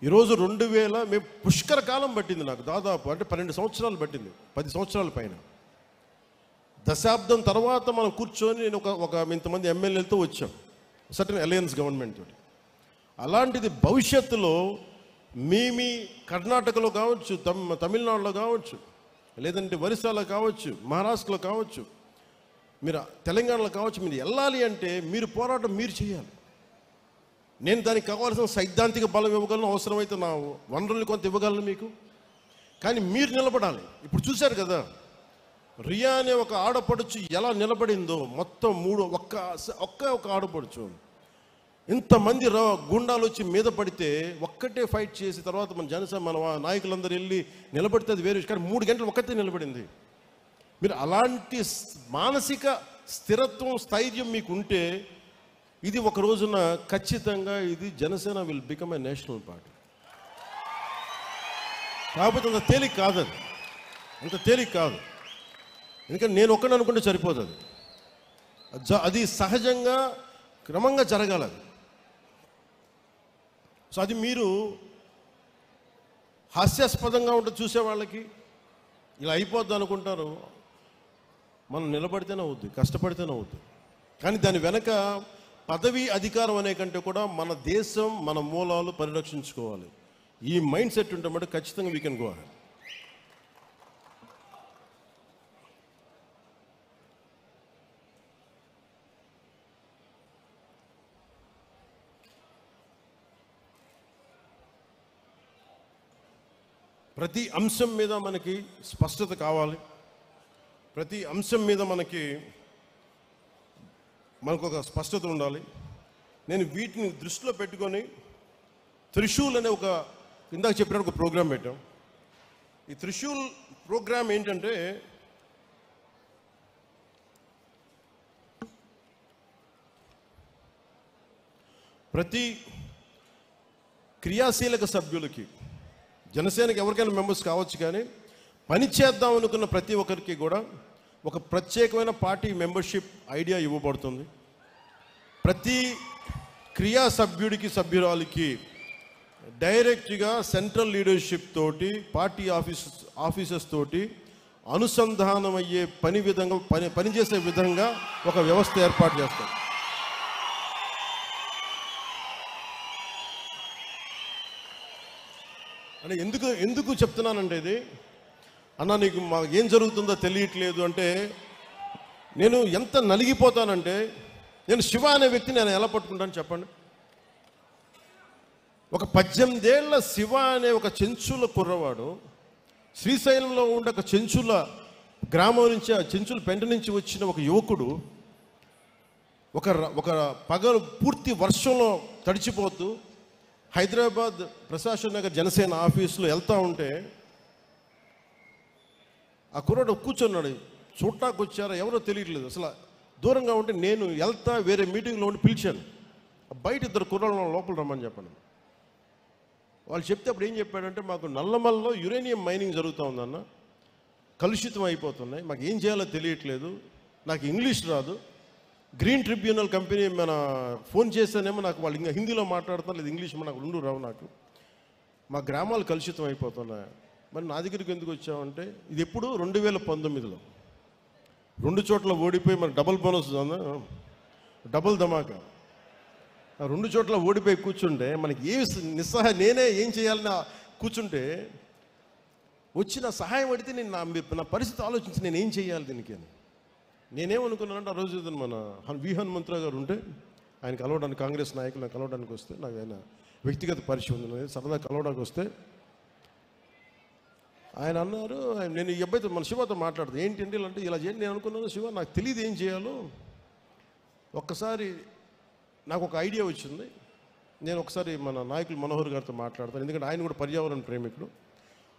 ఈరోజు 2000 మేము పుష్కర కాలం పట్టింది నాకు, దాదాపు అంటే 12 సంవత్సరాలు పట్టింది, 10 సంవత్సరాల పైన. దశాబ్దం తర్వాత మనం కూర్చొని నేను ఒక ఇంతమంది ఎమ్మెల్యేలతో వచ్చాం, సర్టన్ అలయన్స్ గవర్నమెంట్ తోటి. అలాంటిది భవిష్యత్తులో మీ కర్ణాటకలో కావచ్చు, తమిళనాడులో కావచ్చు, లేదంటే ఒరిస్సాలో కావచ్చు, మహారాష్ట్రలో కావచ్చు, మీరు తెలంగాణలో కావచ్చు, మీరు వెళ్ళాలి అంటే మీరు పోరాటం మీరు చేయాలి. నేను దానికి కావాల్సిన సైద్ధాంతిక బలం ఇవ్వగలను, అవసరమైతే నా వనరుల్ని కొంత ఇవ్వగలను మీకు. కానీ మీరు నిలబడాలి. ఇప్పుడు చూశారు కదా, రియా అనే ఒక ఆడపడుచు ఎలా నిలబడిందో, మొత్తం ఒక్క ఆడపడుచు, ఇంతమంది గుండాలు వచ్చి మీద పడితే ఒక్కటే ఫైట్ చేసి తర్వాత మన జనసేన మన నాయకులందరూ వెళ్ళి నిలబడితే అది వేరే. కానీ 3 గంటలు ఒక్కటే నిలబడింది. మీరు అలాంటి మానసిక స్థిరత్వం, స్థైర్యం మీకు ఉంటే, ఇది ఒక రోజున ఖచ్చితంగా ఇది Janasena will become a national party. కాకపోతే అంత తేలిక కాదు, అంత తేలిక కాదు. ఎందుకంటే నేను ఒక్కడిని అనుకుంటే సరిపోదు. అది సహజంగా క్రమంగా జరగాలి. సో అది మీరు హాస్యాస్పదంగా ఉంటుంది చూసే వాళ్ళకి, ఇలా అయిపోద్ది అనుకుంటారు. మనం నిలబడితేనే అవుద్ది, కష్టపడితేనే అవుద్ది. కానీ దాని వెనక పదవి అధికారం అనే కంటే కూడా మన దేశం, మన మూలాలు పరిరక్షించుకోవాలి. ఈ మైండ్ సెట్ ఉంటే మటు ఖచ్చితంగా వీ కెన్ గో అహెడ్. ప్రతి అంశం మీద మనకి స్పష్టత కావాలి. ప్రతి అంశం మీద మనకు ఒక స్పష్టత ఉండాలి. నేను వీటిని దృష్టిలో పెట్టుకొని త్రిశూల్ అనే ఇందాక చెప్పినట్టు ఒక ప్రోగ్రాం పెట్టాం. ఈ త్రిశూల్ ప్రోగ్రాం ఏంటంటే ప్రతి క్రియాశీలక సభ్యులకి, జనసేనకి ఎవరికైనా మెంబర్స్ కావచ్చు, కానీ పని చేద్దాం అనుకున్న ప్రతి ఒక్కరికి కూడా ఒక ప్రత్యేకమైన పార్టీ మెంబర్షిప్ ఐడియా ఇవ్వబడుతుంది. ప్రతి క్రియా సభ్యురాలికి డైరెక్ట్గా సెంట్రల్ లీడర్షిప్ తోటి, పార్టీ ఆఫీసర్స్ తోటి అనుసంధానం అయ్యే పనిచేసే విధంగా ఒక వ్యవస్థ ఏర్పాటు చేస్తాం. అంటే ఎందుకు చెప్తున్నానంటే, ఇది అన్న నీకు మాకు ఏం జరుగుతుందో తెలియట్లేదు అంటే, నేను ఎంత నలిగిపోతానంటే, నేను శివ అనే వ్యక్తిని నేను ఎలా పట్టుకుంటాను చెప్పండి. ఒక 18 ఏళ్ల శివ అనే ఒక చెంచుల కుర్రవాడు శ్రీశైలంలో ఉండే ఒక చెంచుల గ్రామం నుంచి, ఆ చెంచుల పెంట నుంచి వచ్చిన ఒక యువకుడు ఒక పగలు పూర్తి వర్షంలో తడిచిపోతూ హైదరాబాద్ ప్రశాసన నగర్ జనసేన ఆఫీసులో వెళ్తూ ఉంటే ఆ కుర్రాడు కూర్చున్నాడు. చూడటానికి వచ్చారా ఎవరో తెలియట్లేదు, అసలు దూరంగా ఉంటే నేను వెళ్తా వేరే మీటింగ్లో ఉండి పిలిచాను. బయట 2 కుర్రాళ్ళు లోపల రమ్మని చెప్పాను. వాళ్ళు చెప్తే అప్పుడు ఏం చెప్పాడంటే, మాకు నల్లమల్లో యురేనియం మైనింగ్ జరుగుతూ ఉందన్న, కలుషితం అయిపోతున్నాయి, మాకు ఏం చేయాలో తెలియట్లేదు, నాకు ఇంగ్లీష్ రాదు, గ్రీన్ ట్రిబ్యునల్ కంపెనీ మన ఫోన్ చేస్తేనేమో నాకు వాళ్ళు ఇంకా హిందీలో మాట్లాడుతున్నారు, లేదు ఇంగ్లీష్ నాకు 2 రావు, నాకు మా గ్రామాలు కలుషితం అయిపోతున్నాయి. మరి నా దగ్గరికి ఎందుకు వచ్చామంటే, ఇది ఎప్పుడు 2019లో 2 చోట్ల ఓడిపోయి మనకు డబుల్ బోనస్, డబుల్ ధమాకా, 2 చోట్ల ఓడిపోయి కూర్చుంటే మనకి నేనే ఏం చేయాలని కూర్చుంటే వచ్చిన సహాయం అడిగితే నేను నా పరిస్థితి ఆలోచించి నేను ఏం చేయాలి దీనికి అని నేనేమనుకున్నానంటే, ఆ రోజు మన హనుమంతరావు గారు ఉంటే ఆయన కలవడానికి, కాంగ్రెస్ నాయకులను కలవడానికి వస్తే, నాకు ఆయన వ్యక్తిగత పరిచయం ఉంది, సరదా కలవడానికి వస్తే ఆయన అన్నారు, నేను ఈ అబ్బాయితో మన శివతో మాట్లాడుతాను, ఏంటంటే ఇలా అంటే ఇలా చేయండి. నేను అనుకున్నాను, శివ నాకు తెలియదు ఏం చేయాలో, ఒక్కసారి నాకు ఒక ఐడియా వచ్చింది, నేను ఒకసారి మన నాయకులు మనోహర్ గారితో మాట్లాడతాను, ఎందుకంటే ఆయన కూడా పర్యావరణ ప్రేమికుడు,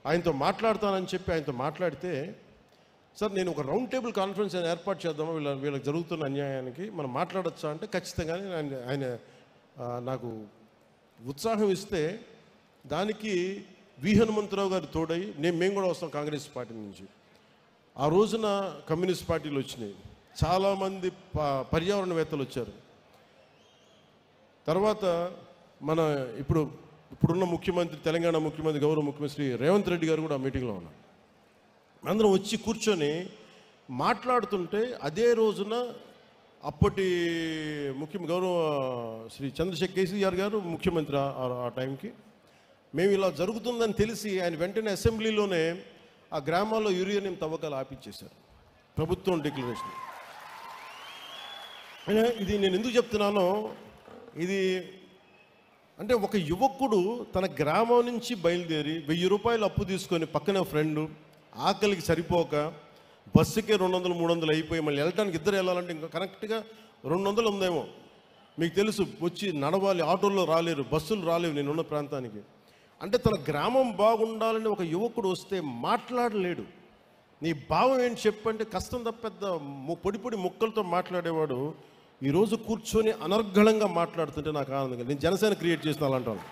ఆయనతో మాట్లాడతానని చెప్పి ఆయనతో మాట్లాడితే, సార్ నేను ఒక రౌండ్ టేబుల్ కాన్ఫరెన్స్ ఏర్పాటు చేద్దామా వీళ్ళకి జరుగుతున్న అన్యాయానికి మనం మాట్లాడచ్చా అంటే, ఖచ్చితంగానే ఆయన నాకు ఉత్సాహం ఇస్తే దానికి హనుమంతరావు గారు తోడై మేము కూడా వస్తాం కాంగ్రెస్ పార్టీ నుంచి. ఆ రోజున కమ్యూనిస్ట్ పార్టీలు వచ్చినాయి, చాలామంది పర్యావరణవేత్తలు వచ్చారు. తర్వాత మన ఇప్పుడున్న ముఖ్యమంత్రి, తెలంగాణ ముఖ్యమంత్రి, గౌరవ ముఖ్యమంత్రి రేవంత్ రెడ్డి గారు కూడా ఆ మీటింగ్లో ఉన్నారు. అందరం వచ్చి కూర్చొని మాట్లాడుతుంటే, అదే రోజున అప్పటి గౌరవ శ్రీ చంద్రశేఖర్ కేసీఆర్ గారు ముఖ్యమంత్రి ఆ టైంకి, మేము ఇలా జరుగుతుందని తెలిసి ఆయన వెంటనే అసెంబ్లీలోనే ఆ గ్రామాల్లో యురేనియం తవ్వకాలు ఆపించేశారు, ప్రభుత్వం డిక్లరేషన్. ఇది నేను ఎందుకు చెప్తున్నానో, ఇది అంటే ఒక యువకుడు తన గ్రామం నుంచి బయలుదేరి 1000 రూపాయలు అప్పు తీసుకొని పక్కన ఫ్రెండు ఆకలికి సరిపోక బస్సుకే 200-300 అయిపోయి మళ్ళీ వెళ్ళడానికి ఇద్దరు వెళ్ళాలంటే ఇంకా కరెక్ట్గా 200 ఉందేమో. మీకు తెలుసు, వచ్చి నడవాలి, ఆటోల్లో రాలేరు, బస్సులు రాలేవు నేనున్న ప్రాంతానికి. అంటే తన గ్రామం బాగుండాలని ఒక యువకుడు వస్తే మాట్లాడలేడు. నీ భావం ఏంటి చెప్పంటే, కష్టం తప్ప పెద్ద పొడి ముక్కలతో మాట్లాడేవాడు ఈరోజు కూర్చొని అనర్గళంగా మాట్లాడుతుంటే నాకు ఆనందంగా, నేను జనసేన క్రియేట్ చేసిన అలాంటి.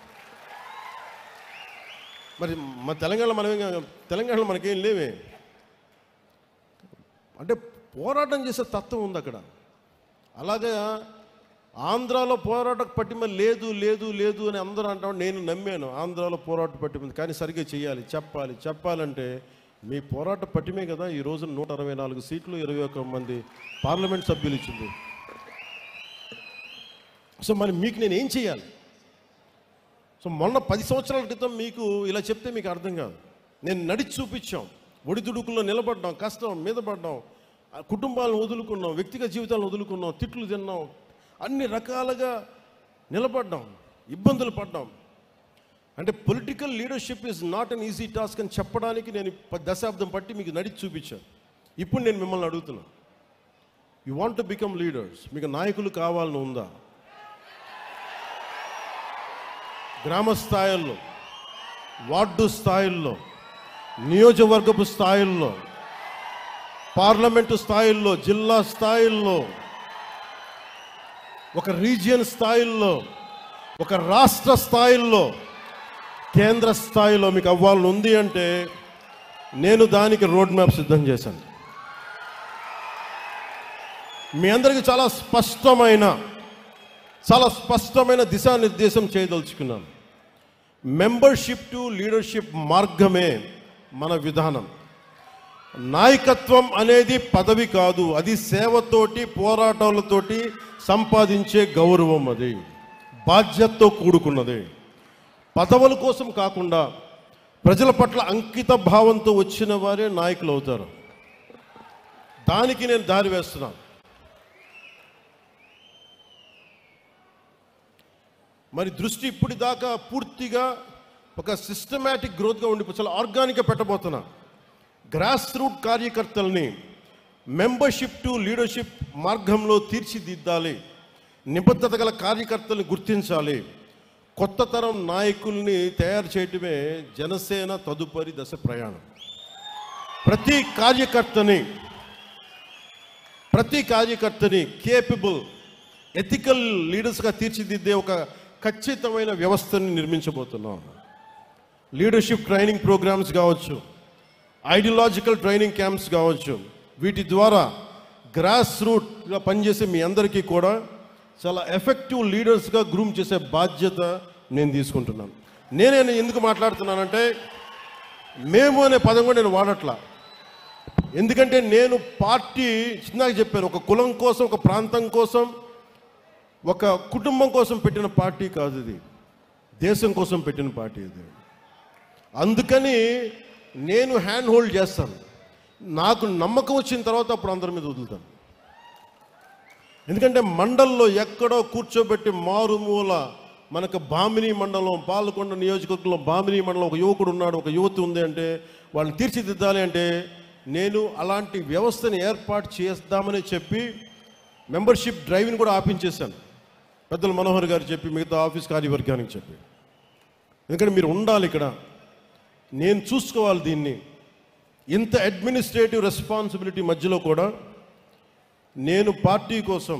మరి మన తెలంగాణలో మనకేం లేవే, అంటే పోరాటం చేసే తత్వం ఉంది అక్కడ. అలాగే ఆంధ్రాలో పోరాట పట్టిమ లేదు అని అందరూ అంటాం. నేను నమ్మాను ఆంధ్రాలో పోరాట పట్టిమ, కానీ సరిగ్గా చేయాలి, చెప్పాలంటే మీ పోరాట పట్టిమే కదా ఈ రోజున 164 సీట్లు 21 మంది పార్లమెంట్ సభ్యులు ఇచ్చింది. సో మరి మీకు నేను ఏం చేయాలి? సో మొన్న 10 సంవత్సరాల క్రితం మీకు ఇలా చెప్తే మీకు అర్థం కాదు. నేను నడిచి చూపించాం, ఒడిదుడుకుల్లో నిలబడ్డాం, కష్టం మీద పడ్డాం, కుటుంబాలను వదులుకున్నాం, వ్యక్తిగత జీవితాలను వదులుకున్నాం, తిట్లు తిన్నాం, అన్ని రకాలుగా నిలబడ్డాం, ఇబ్బందులు పడ్డాం. అంటే political leadership is not an easy task అని చెప్పడానికి నేను దశాబ్దం పట్టి మీకు నడిచి చూపించాను. ఇప్పుడు నేను మిమ్మల్ని అడుగుతున్నా, you want to become leaders, మీకు నాయకులు కావాలని ఉందా? గ్రామ స్థాయిల్లో, వార్డు స్థాయిల్లో, నియోజకవర్గపు స్థాయిల్లో, పార్లమెంటు స్థాయిల్లో, జిల్లా స్థాయిల్లో, ఒక రీజియన్ స్థాయిల్లో, ఒక రాష్ట్ర స్థాయిల్లో, కేంద్ర స్థాయిలో మీకు అవ్వాలని ఉంది అంటే నేను దానికి రోడ్ మ్యాప్ సిద్ధం చేశాను. మీ అందరికీ చాలా స్పష్టమైన దిశానిర్దేశం చేయదలుచుకున్నాను. మెంబర్షిప్ టు లీడర్షిప్ మార్గమే మన విధానం. నాయకత్వం అనేది పదవి కాదు, అది సేవతోటి పోరాటాలతోటి సంపాదించే గౌరవం. అది బాధ్యతతో కూడుకున్నది. పదవుల కోసం కాకుండా ప్రజల పట్ల అంకిత భావంతో వచ్చిన వారే నాయకులు అవుతారు. దానికి నేను దారి వేస్తున్నాను. మరి దృష్టి ఇప్పుడు దాకా పూర్తిగా ఒక సిస్టమేటిక్ గ్రోత్గా ఉండి చాలా ఆర్గానిక్గా పెట్టబోతున్నా. గ్రాస్ రూట్ కార్యకర్తల్ని మెంబర్షిప్ టు లీడర్షిప్ మార్గంలో తీర్చిదిద్దాలి. నిబద్ధత గల కార్యకర్తల్ని గుర్తించాలి. కొత్త తరం నాయకుల్ని తయారు చేయటమే జనసేన తదుపరి దశ ప్రయాణం. ప్రతి కార్యకర్తని కేపబుల్, ఎథికల్ లీడర్స్గా తీర్చిదిద్దే ఒక ఖచ్చితమైన వ్యవస్థని నిర్మించబోతున్నాం. లీడర్షిప్ ట్రైనింగ్ ప్రోగ్రామ్స్ కావచ్చు, ఐడియాలజికల్ ట్రైనింగ్ క్యాంప్స్ కావచ్చు, వీటి ద్వారా గ్రాస్ రూట్గా పనిచేసే మీ అందరికీ కూడా చాలా ఎఫెక్టివ్ లీడర్స్గా గ్రూమ్ చేసే బాధ్యత నేను తీసుకుంటున్నాను. నేనే ఎందుకు మాట్లాడుతున్నానంటే, మేము అనే పదం కూడా నేను వాడట్లా. ఎందుకంటే నేను పార్టీ చిన్నగా చెప్పాను, ఒక కులం కోసం, ఒక ప్రాంతం కోసం, ఒక కుటుంబం కోసం పెట్టిన పార్టీ కాదు ఇది, దేశం కోసం పెట్టిన పార్టీ ఇది. అందుకని నేను హ్యాండ్ హోల్డ్ చేస్తాను. నాకు నమ్మకం వచ్చిన తర్వాత అప్పుడు అందరి మీద వదులుతాను. ఎందుకంటే మండల్లో ఎక్కడో కూర్చోబెట్టి మారుమూల మనకు బామిని మండలం, పాలకొండ నియోజకవర్గంలో బామిని మండలం ఒక యువకుడు ఉన్నాడు, ఒక యువతి ఉంది అంటే వాళ్ళని తీర్చిదిద్దాలి అంటే నేను అలాంటి వ్యవస్థని ఏర్పాటు చేద్దామని చెప్పి మెంబర్షిప్ డ్రైవ్ని కూడా ఆపించేశాను. పెద్దలు మనోహర్ గారు చెప్పి, మిగతా ఆఫీస్ కార్యవర్గానికి చెప్పి, ఎందుకంటే మీరు ఉండాలి ఇక్కడ, నేను చూసుకోవాలి దీన్ని. ఇంత అడ్మినిస్ట్రేటివ్ రెస్పాన్సిబిలిటీ మధ్యలో కూడా నేను పార్టీ కోసం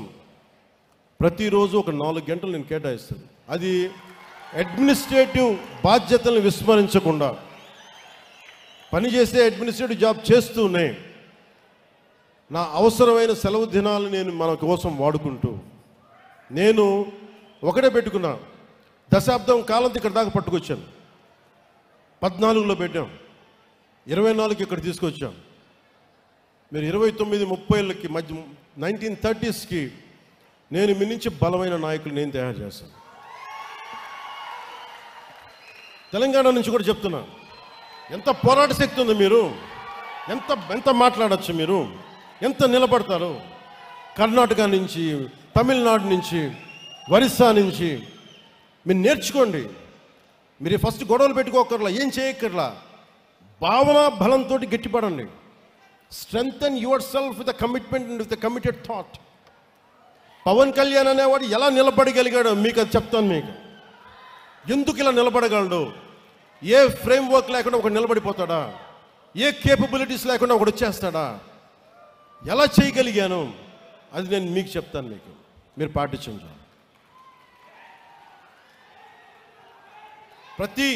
ప్రతిరోజు ఒక 4 గంటలు నేను కేటాయిస్తాను. అది అడ్మినిస్ట్రేటివ్ బాధ్యతలను విస్మరించకుండా పనిచేసే అడ్మినిస్ట్రేటివ్ జాబ్ చేస్తూనే నా అవసరమైన సెలవు దినాలు నేను మన కోసం వాడుకుంటూ, నేను ఒకటే పెట్టుకున్నా, దశాబ్దం కాలంతో ఇక్కడ దాకా పట్టుకొచ్చాను. 14లో పెట్టాం, 24కి ఇక్కడ తీసుకొచ్చాం. మీరు 29-30కి మధ్య 1930sకి నేను మీ నుంచి బలమైన నాయకులు నేను తయారు చేస్తాను. తెలంగాణ నుంచి కూడా చెప్తున్నా, ఎంత పోరాట శక్తి ఉంది, మీరు ఎంత మాట్లాడచ్చు, మీరు ఎంత నిలబడతారు. కర్ణాటక నుంచి, తమిళనాడు నుంచి, ఒరిస్సా నుంచి మీరు నేర్చుకోండి. మీరు ఫస్ట్ గొడవలు పెట్టుకోకర్లా, ఏం చేయక్కర్లా, భావన బలంతో గట్టిపడండి. Strengthen your self with the commitment and with the committed thought. Pawan Kalyan అనేవాడు ఎలా నిలబడగలిగాడో మీకు అది చెప్తాను. మీకు ఎందుకు ఇలా నిలబడగలడు? ఏ ఫ్రేమ్ వర్క్ లేకుండా ఒకడు నిలబడిపోతాడా? ఏ కేపబిలిటీస్ లేకుండా ఒకడు వచ్చేస్తాడా? ఎలా చేయగలిగాను అది నేను మీకు చెప్తాను. మీకు మీరు పాటించండి. ప్రతి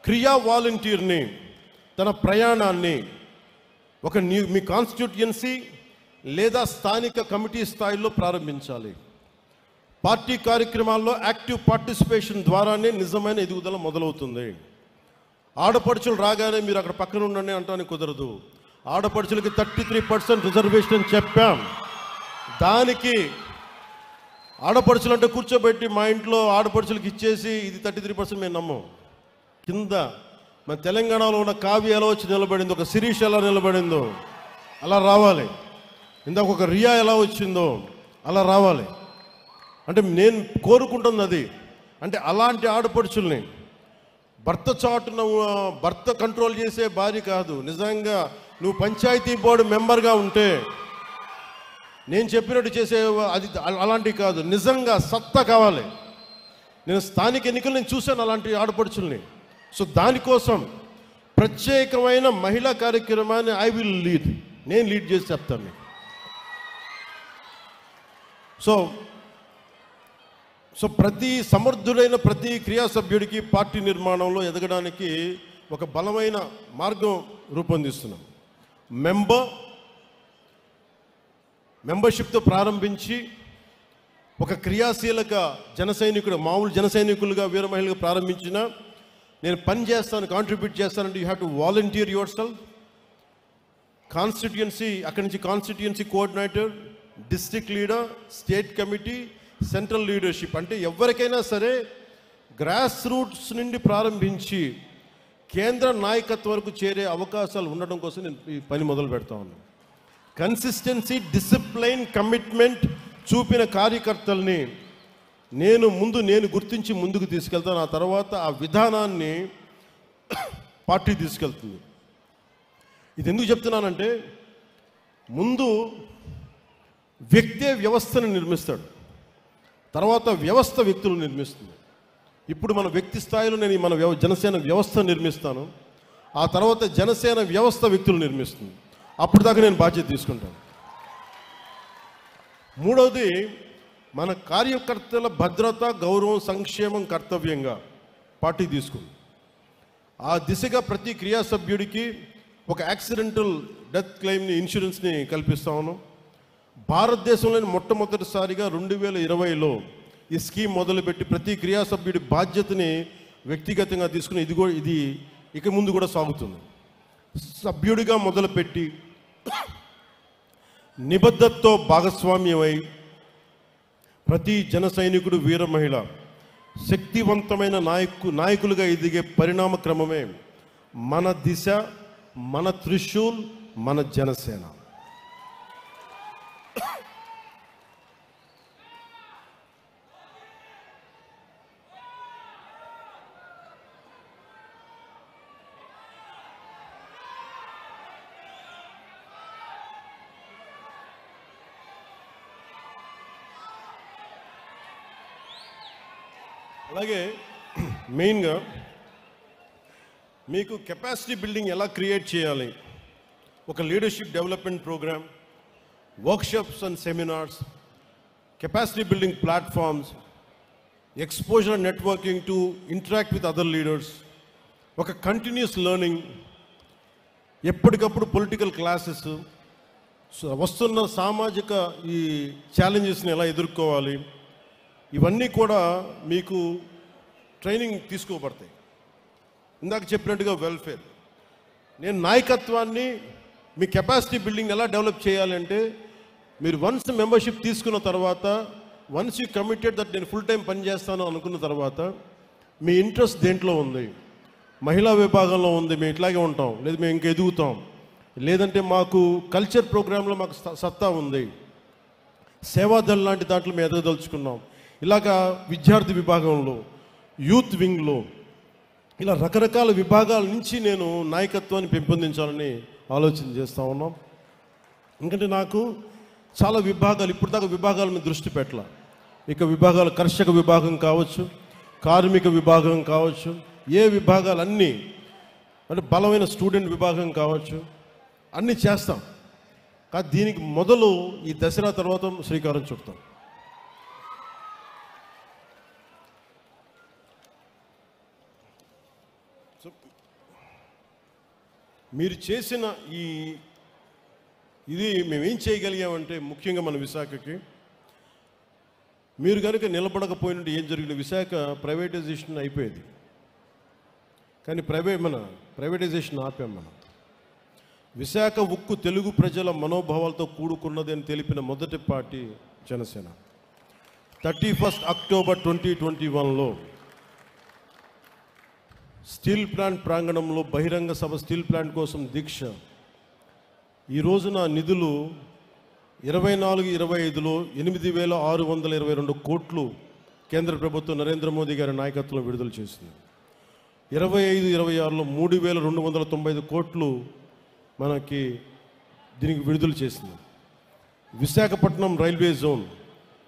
క్రియా వాలంటీర్ని తన ప్రయాణాన్ని ఒక మీ కాన్స్టిట్యూయన్సీ లేదా స్థానిక కమిటీ స్థాయిలో ప్రారంభించాలి. పార్టీ కార్యక్రమాల్లో యాక్టివ్ పార్టిసిపేషన్ ద్వారానే నిజమైన ఎదుగుదల మొదలవుతుంది. ఆడపడుచులు రాగానే మీరు అక్కడ పక్కన ఉండండి అంటానికి కుదరదు. ఆడపడుచులకి 33% రిజర్వేషన్ చెప్పాం. దానికి ఆడపడుచులు అంటే కూర్చోబెట్టి మా ఇంట్లో ఆడపడుచులకి ఇచ్చేసి ఇది 33% మేము నమ్మం. కింద మన తెలంగాణలో ఉన్న కావ్య ఎలా వచ్చి నిలబడిందో, ఒక శిరీష్ ఎలా నిలబడిందో అలా రావాలి. ఇందాక ఒక రియా ఎలా వచ్చిందో అలా రావాలి. అంటే నేను కోరుకుంటుంది అది. అంటే అలాంటి ఆడపడుచుల్ని భర్త చాటున భర్త కంట్రోల్ చేసే భార్య కాదు. నిజంగా నువ్వు పంచాయతీ బోర్డు మెంబర్గా ఉంటే నేను చెప్పినట్టు చేసే అది అలాంటివి కాదు. నిజంగా సత్తా కావాలి. నేను స్థానిక ఎన్నికలు నేను చూశాను అలాంటి ఆడపడుచుల్ని. సో దానికోసం ప్రత్యేకమైన మహిళా కార్యక్రమాన్ని ఐ విల్ లీడ్, నేను లీడ్ చేసి చెప్తాను మీకు. సో ప్రతి సమర్థుడైన ప్రతి క్రియా సభ్యుడికి పార్టీ నిర్మాణంలో ఎదగడానికి ఒక బలమైన మార్గం రూపొందిస్తున్నాం. మెంబర్షిప్తో ప్రారంభించి ఒక క్రియాశీలక జన సైనికుడు, మామూలు జన సైనికులుగా వీర మహిళగా ప్రారంభించిన నేను పని చేస్తాను, కాంట్రిబ్యూట్ చేస్తానంటే you have to volunteer your self. Constituency, అక్కడి నుంచి constituency coordinator, district leader, state committee, central leadership. అంటే ఎవరికైనా సరే గ్రాస్ రూట్స్ నుండి ప్రారంభించి కేంద్ర నాయకత్వం వరకు చేరే అవకాశాలు ఉండడం కోసం నేను ఈ పని మొదలు పెడతా ఉన్నాను. కన్సిస్టెన్సీ, డిసిప్లైన్, కమిట్మెంట్ చూపిన కార్యకర్తల్ని నేను గుర్తించి ముందుకు తీసుకెళ్తాను. ఆ తర్వాత ఆ విధానాన్ని పార్టీ తీసుకెళ్తుంది. ఇది ఎందుకు చెప్తున్నానంటే, ముందు వ్యక్తే వ్యవస్థను నిర్మిస్తాడు, తర్వాత వ్యవస్థ వ్యక్తులు నిర్మిస్తుంది. ఇప్పుడు మన వ్యక్తి స్థాయిలో నేను మన జనసేన వ్యవస్థ నిర్మిస్తాను, ఆ తర్వాత జనసేన వ్యవస్థ వ్యక్తులు నిర్మిస్తుంది. అప్పుడు దాకా నేను బాధ్యత తీసుకుంటాను. మూడవది, మన కార్యకర్తల భద్రత, గౌరవం, సంక్షేమం కర్తవ్యంగా పార్టీ తీసుకుంది. ఆ దిశగా ప్రతి క్రియా సభ్యుడికి ఒక యాక్సిడెంటల్ డెత్ క్లెయిమ్ని, ఇన్సూరెన్స్ని కల్పిస్తా ఉన్నాం. భారతదేశంలోని మొట్టమొదటిసారిగా 2020లో ఈ స్కీమ్ మొదలుపెట్టి ప్రతి క్రియా సభ్యుడి బాధ్యతని వ్యక్తిగతంగా తీసుకుని ఇది ఇక ముందు కూడా సాగుతుంది. సభ్యుడిగా మొదలుపెట్టి నిబద్ధతతో భాగస్వామ్యమై ప్రతి జన సైనికుడు, వీర మహిళ శక్తివంతమైన నాయకులుగా ఎదిగే పరిణామ క్రమమే మన దిశ, మన త్రిశూల్, మన జనసేన. అలాగే మెయిన్గా మీకు కెపాసిటీ బిల్డింగ్ ఎలా క్రియేట్ చేయాలి, ఒక leadership development programme, workshops and seminars, capacity building platforms, exposure and networking to interact with other leaders, ఒక కంటిన్యూస్ లెర్నింగ్, ఎప్పటికప్పుడు పొలిటికల్ క్లాసెస్, వస్తున్న సామాజిక ఈ ఛాలెంజెస్ని ఎలా ఎదుర్కోవాలి, ఇవన్నీ కూడా మీకు ట్రైనింగ్ తీసుకోబడతాయి. ఇందాక చెప్పినట్టుగా వెల్ఫేర్, నేను నాయకత్వాన్ని, మీ కెపాసిటీ బిల్డింగ్ ఎలా డెవలప్ చేయాలంటే, మీరు వన్స్ మెంబర్షిప్ తీసుకున్న తర్వాత, వన్స్ యూ కమిటెడ్ దట్ నేను ఫుల్ టైం పనిచేస్తాను అనుకున్న తర్వాత, మీ ఇంట్రెస్ట్ దేంట్లో ఉంది, మహిళా విభాగంలో ఉంది, మేము ఇట్లాగే ఉంటాం, లేదు మేము ఇంకా ఎదుగుతాం, లేదంటే మాకు కల్చర్ ప్రోగ్రాంలో మాకు సత్తా ఉంది, సేవాదళ లాంటి దాంట్లో మేము ఎదగదలుచుకున్నాం, ఇలాగా విద్యార్థి విభాగంలో, యూత్ వింగ్లో, ఇలా రకరకాల విభాగాల నుంచి నేను నాయకత్వాన్ని పెంపొందించాలని ఆలోచన చేస్తూ ఉన్నాం. ఎందుకంటే నాకు చాలా విభాగాలు, ఇప్పుడు దాకా విభాగాల మీద దృష్టి పెట్టాల. ఇక విభాగాలు, కర్షక విభాగం కావచ్చు, కార్మిక విభాగం కావచ్చు, ఏ విభాగాలు అన్నీ, అంటే బలమైన స్టూడెంట్ విభాగం కావచ్చు, అన్నీ చేస్తాం. కానీ దీనికి మొదలు ఈ దసరా తర్వాత శ్రీకారం చుడతాం. మీరు చేసిన ఇది మేమేం చేయగలిగామంటే, ముఖ్యంగా మన విశాఖకి మీరు కనుక నిలబడకపోయినట్టు ఏం జరిగిన, విశాఖ ప్రైవేటైజేషన్ అయిపోయేది. కానీ ప్రైవేటైజేషన్ ఆపాం మనం. విశాఖ ఉక్కు తెలుగు ప్రజల మనోభావాలతో కూడుకున్నది అని తెలిపిన మొదటి పార్టీ జనసేన. 31 అక్టోబర్ 2021లో స్టీల్ ప్లాంట్ ప్రాంగణంలో బహిరంగ సభ, స్టీల్ ప్లాంట్ కోసం దీక్ష. ఈ రోజున నిధులు 24-25లో 8,622 కోట్లు కేంద్ర ప్రభుత్వం నరేంద్ర మోదీ గారి నాయకత్వంలో విడుదల చేసింది. 25-26లో 3,295 కోట్లు మనకి దీనికి విడుదల చేసింది. Visakhapatnam railway zone,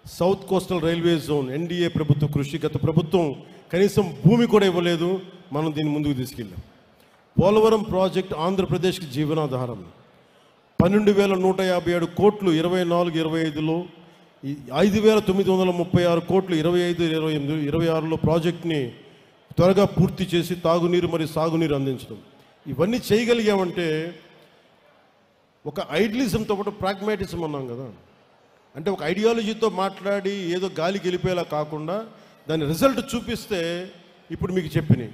south coastal railway zone, NDA ప్రభుత్వ కృషి. గత ప్రభుత్వం కనీసం భూమి కూడా ఇవ్వలేదు, మనం దీన్ని ముందుకు తీసుకెళ్ళాం. పోలవరం ప్రాజెక్ట్ ఆంధ్రప్రదేశ్కి జీవనాధారం. 12,157 కోట్లు 24-25లో, 5,936 కోట్లు 25-26లో ప్రాజెక్ట్ని త్వరగా పూర్తి చేసి తాగునీరు మరియు సాగునీరు అందించడం. ఇవన్నీ చేయగలిగామంటే ఒక ఐడియలిజంతో పాటు ప్రాగ్మాటిజం అన్నాం కదా, అంటే ఒక ఐడియాలజీతో మాట్లాడి ఏదో గాలికి వెళ్ళిపోయేలా కాకుండా దాని రిజల్ట్ చూపిస్తే ఇప్పుడు మీకు చెప్పినాయి.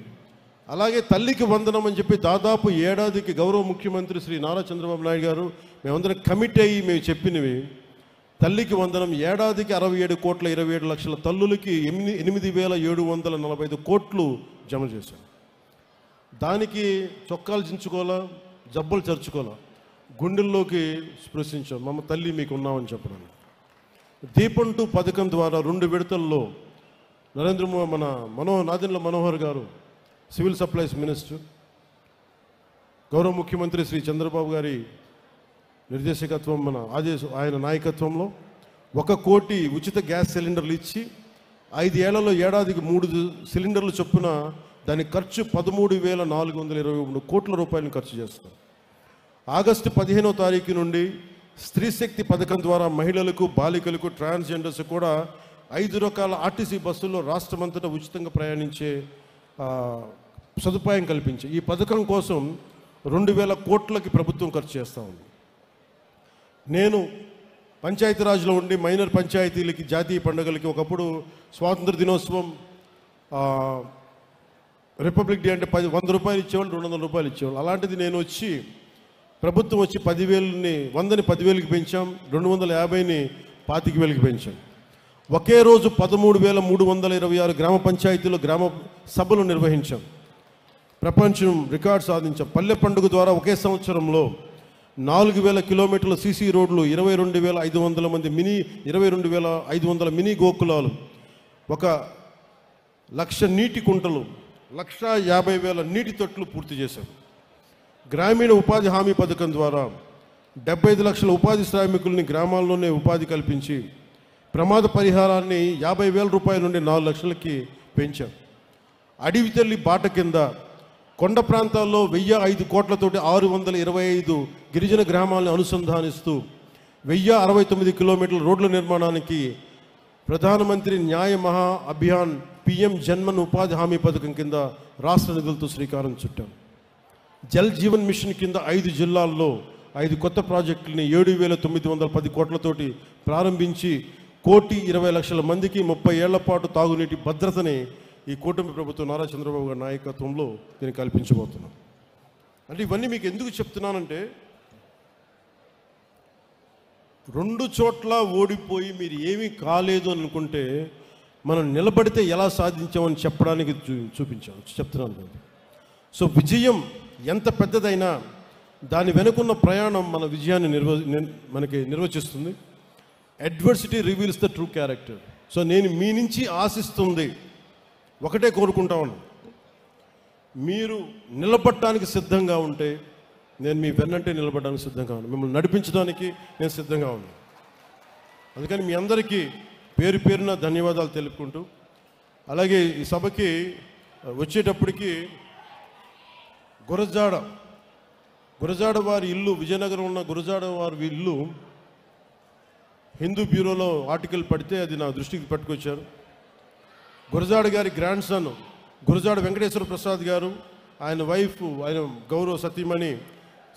అలాగే తల్లికి వందనం అని చెప్పి దాదాపు ఏడాదికి గౌరవ ముఖ్యమంత్రి శ్రీ నారా చంద్రబాబు నాయుడు గారు మేమందరం కమిట్ అయ్యి మేము చెప్పినవి. తల్లికి వందనం ఏడాదికి 67,27,00,000 తల్లులకి 8,745 కోట్లు జమ చేశాం. దానికి చొక్కాలు చించుకోవాలా, జబ్బలు చరుచుకోవాలా, గుండెల్లోకి స్పృశించాం. మమ్మ తల్లి మీకు ఉన్నామని చెప్పడానికి. దీపం 2 పథకం ద్వారా 2 విడతల్లో నాదెండ్ల మనోహర్ గారు సివిల్ సప్లైస్ మినిస్టర్, గౌరవ ముఖ్యమంత్రి శ్రీ చంద్రబాబు గారి నిర్దేశకత్వం, ఆయన నాయకత్వంలో 1 కోటి ఉచిత గ్యాస్ సిలిండర్లు ఇచ్చి 5 ఏళ్లలో ఏడాదికి 3 సిలిండర్లు చొప్పున దాని ఖర్చు 13,423 కోట్ల రూపాయలను ఖర్చు చేస్తారు. ఆగస్టు 15వ తారీఖు నుండి స్త్రీ శక్తి పథకం ద్వారా మహిళలకు, బాలికలకు, ట్రాన్స్జెండర్స్ కూడా 5 రకాల ఆర్టీసీ బస్సుల్లో రాష్ట్రమంతటా ఉచితంగా ప్రయాణించే సదుపాయం కల్పించి ఈ పథకం కోసం 2,000 కోట్లకి ప్రభుత్వం ఖర్చు చేస్తూ ఉంది. నేను పంచాయతీరాజ్లో ఉండి మైనర్ పంచాయతీలకి, జాతీయ పండుగలకి ఒకప్పుడు స్వాతంత్ర దినోత్సవం, రిపబ్లిక్ డే అంటే 100 రూపాయలు ఇచ్చేవాళ్ళు, 200 రూపాయలు ఇచ్చేవాళ్ళు. అలాంటిది నేను వచ్చి ప్రభుత్వం వచ్చి 10,000ని 100ని 10,000కి పెంచాం, 250ని 25,000కి పెంచాం. ఒకే రోజు 13,326 గ్రామ పంచాయతీలో గ్రామ సభలు నిర్వహించాం. ప్రపంచం రికార్డు సాధించాం. పల్లె పండుగ ద్వారా ఒకే సంవత్సరంలో 4,000 కిలోమీటర్ల సీసీ రోడ్లు, 22,500 మినీ గోకులాలు, 1,00,000 నీటి కుంటలు, 1,50,000 నీటి తొట్లు పూర్తి చేశాం. గ్రామీణ ఉపాధి హామీ పథకం ద్వారా 75 లక్షల ఉపాధి శ్రామికుల్ని గ్రామాల్లోనే ఉపాధి కల్పించి ప్రమాద పరిహారాన్ని 50,000 రూపాయల నుండి 4 లక్షలకి పెంచాం. అడవి తల్లి బాట కింద కొండ ప్రాంతాల్లో 1,005 కోట్లతోటి 625 గిరిజన గ్రామాలను అనుసంధానిస్తూ 1,069 కిలోమీటర్ల రోడ్ల నిర్మాణానికి ప్రధానమంత్రి న్యాయ మహా అభియాన్ పిఎం జన్మన్ ఉపాధి హామీ పథకం కింద రాష్ట్ర నిధులతో శ్రీకారం చుట్టాం. జల్ జీవన్ మిషన్ కింద 5 జిల్లాల్లో 5 కొత్త ప్రాజెక్టులని 7,910 కోట్లతోటి ప్రారంభించి 1,20,00,000 మందికి 30 ఏళ్ల పాటు తాగునీటి భద్రతని ఈ కూటమి ప్రభుత్వం నారా చంద్రబాబు గారి నాయకత్వంలో దీన్ని కల్పించబోతున్నాం. అంటే ఇవన్నీ మీకు ఎందుకు చెప్తున్నానంటే, 2 చోట్ల ఓడిపోయి మీరు ఏమీ కాలేదు అనుకుంటే మనం నిలబడితే ఎలా సాధించామని చెప్పడానికి చెప్తున్నాను. సో విజయం ఎంత పెద్దదైనా దాని వెనుకున్న ప్రయాణం మన విజయాన్ని మనకి నిర్వచిస్తుంది. Adversity reveals the true character. So నేను మీ నుంచి ఆశిస్తుంది ఒకటే కోరుకుంటా ఉన్నాను, మీరు నిలబడటానికి సిద్ధంగా ఉంటే నేను మీ వెన్నంటే నిలబడడానికి సిద్ధంగా ఉన్నాను, మిమ్మల్ని నడిపించడానికి నేను సిద్ధంగా ఉన్నాను. అందుకని మీ అందరికీ పేరు పేరున ధన్యవాదాలు తెలుపుకుంటూ, అలాగే ఈ సభకి వచ్చేటప్పటికి గురజాడ వారి ఇల్లు, విజయనగరం ఉన్న గురజాడ వారి ఇల్లు హిందూ బ్యూరోలో ఆర్టికల్ పడితే అది నా దృష్టికి పట్టుకొచ్చారు. గురజాడ గారి గ్రాండ్ సన్ గురజాడ వెంకటేశ్వర ప్రసాద్ గారు, ఆయన వైఫ్, ఆయన గౌరవ సతీమణి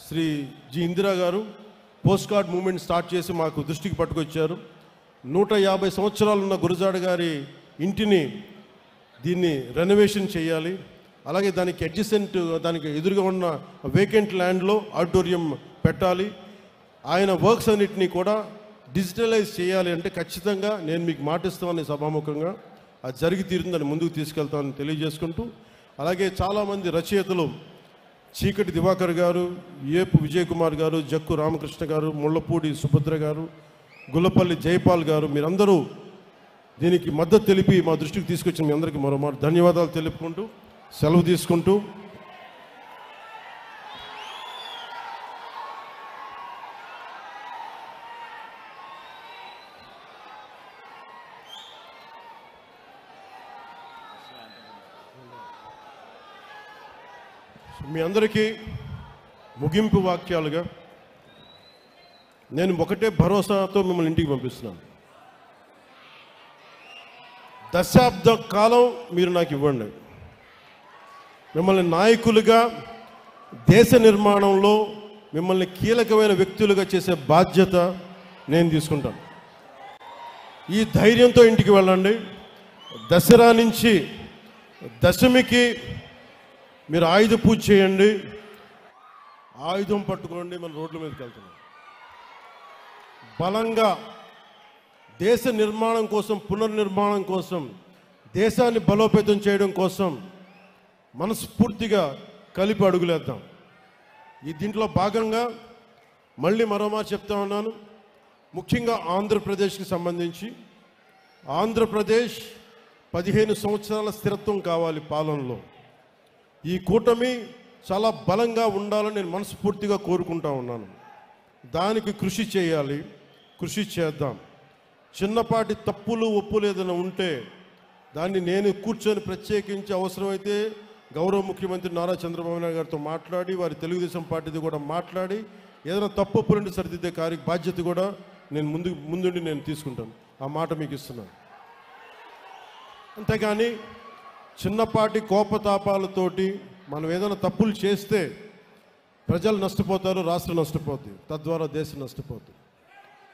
శ్రీ జి ఇందిరా గారు పోస్ట్ కార్డ్ మూవ్మెంట్ స్టార్ట్ చేసి మాకు దృష్టికి పట్టుకొచ్చారు. 150 సంవత్సరాలున్న గురజాడ గారి ఇంటిని దీన్ని రెనోవేషన్ చేయాలి, అలాగే దానికి అడ్జసెంట్, దానికి ఎదురుగా ఉన్న వేకెంట్ ల్యాండ్లో ఆడిటోరియం పెట్టాలి, ఆయన వర్క్స్ అన్నిటినీ కూడా డిజిటలైజ్ చేయాలి అంటే ఖచ్చితంగా నేను మీకు మాటిస్తామని సభాముఖంగా అది జరిగి తీరుతుందని ముందుకు తీసుకెళ్తామని తెలియజేసుకుంటూ, అలాగే చాలామంది రచయితలు చీకటి దివాకర్ గారు, ఏపు విజయ్ కుమార్ గారు, జక్కు రామకృష్ణ గారు, ముళ్ళపూడి సుభద్ర గారు, గుల్లపల్లి జైపాల్ గారు, మీరందరూ దీనికి మద్దతు తెలిపి మా దృష్టికి తీసుకొచ్చిన మీ అందరికీ మరో మాట ధన్యవాదాలు తెలుపుకుంటూ, సెలవు తీసుకుంటూ మీ అందరికీ ముగింపు వాక్యాలుగా నేను ఒకటే భరోసాతో మిమ్మల్ని ఇంటికి పంపిస్తున్నాను. దశాబ్ద కాలం మీరు నాకు ఇవ్వండి. మిమ్మల్ని నాయకులుగా, దేశ నిర్మాణంలో మిమ్మల్ని కీలకమైన వ్యక్తులుగా చేసే బాధ్యత నేను తీసుకుంటాను. ఈ ధైర్యంతో ఇంటికి వెళ్ళండి. దసరా నుంచి దశమికి మీరు ఆయుధ పూజ చేయండి. ఆయుధం పట్టుకోండి. మన రోడ్ల మీదకి వెళ్తున్నాం. బలంగా దేశ నిర్మాణం కోసం, పునర్నిర్మాణం కోసం, దేశాన్ని బలోపేతం చేయడం కోసం మనస్ఫూర్తిగా కలిపి అడుగులేద్దాం. దీంట్లో భాగంగా మళ్ళీ మరోమారు చెప్తా ఉన్నాను, ముఖ్యంగా ఆంధ్రప్రదేశ్కి సంబంధించి ఆంధ్రప్రదేశ్ 15 సంవత్సరాల స్థిరత్వం కావాలి పాలనలో. ఈ కూటమి చాలా బలంగా ఉండాలని నేను మనస్ఫూర్తిగా కోరుకుంటా ఉన్నాను. దానికి కృషి చేయాలి, కృషి చేద్దాం. చిన్నపాటి తప్పులు ఒప్పులు ఏదైనా ఉంటే దాన్ని నేను కూర్చొని ప్రత్యేకించి అవసరమైతే గౌరవ ముఖ్యమంత్రి నారా చంద్రబాబు నాయుడు గారితో మాట్లాడి, వారి తెలుగుదేశం పార్టీతో కూడా మాట్లాడి ఏదైనా తప్పు ఒప్పులుంటే సరిదిద్దే బాధ్యత కూడా నేను ముందుండి నేను తీసుకుంటాను. ఆ మాట మీకు ఇస్తున్నాను. అంతేగాని చిన్నపాటి కోపతాపాలతోటి మనం ఏదైనా తప్పులు చేస్తే ప్రజలు నష్టపోతారు, రాష్ట్రం నష్టపోతుంది, తద్వారా దేశం నష్టపోతుంది.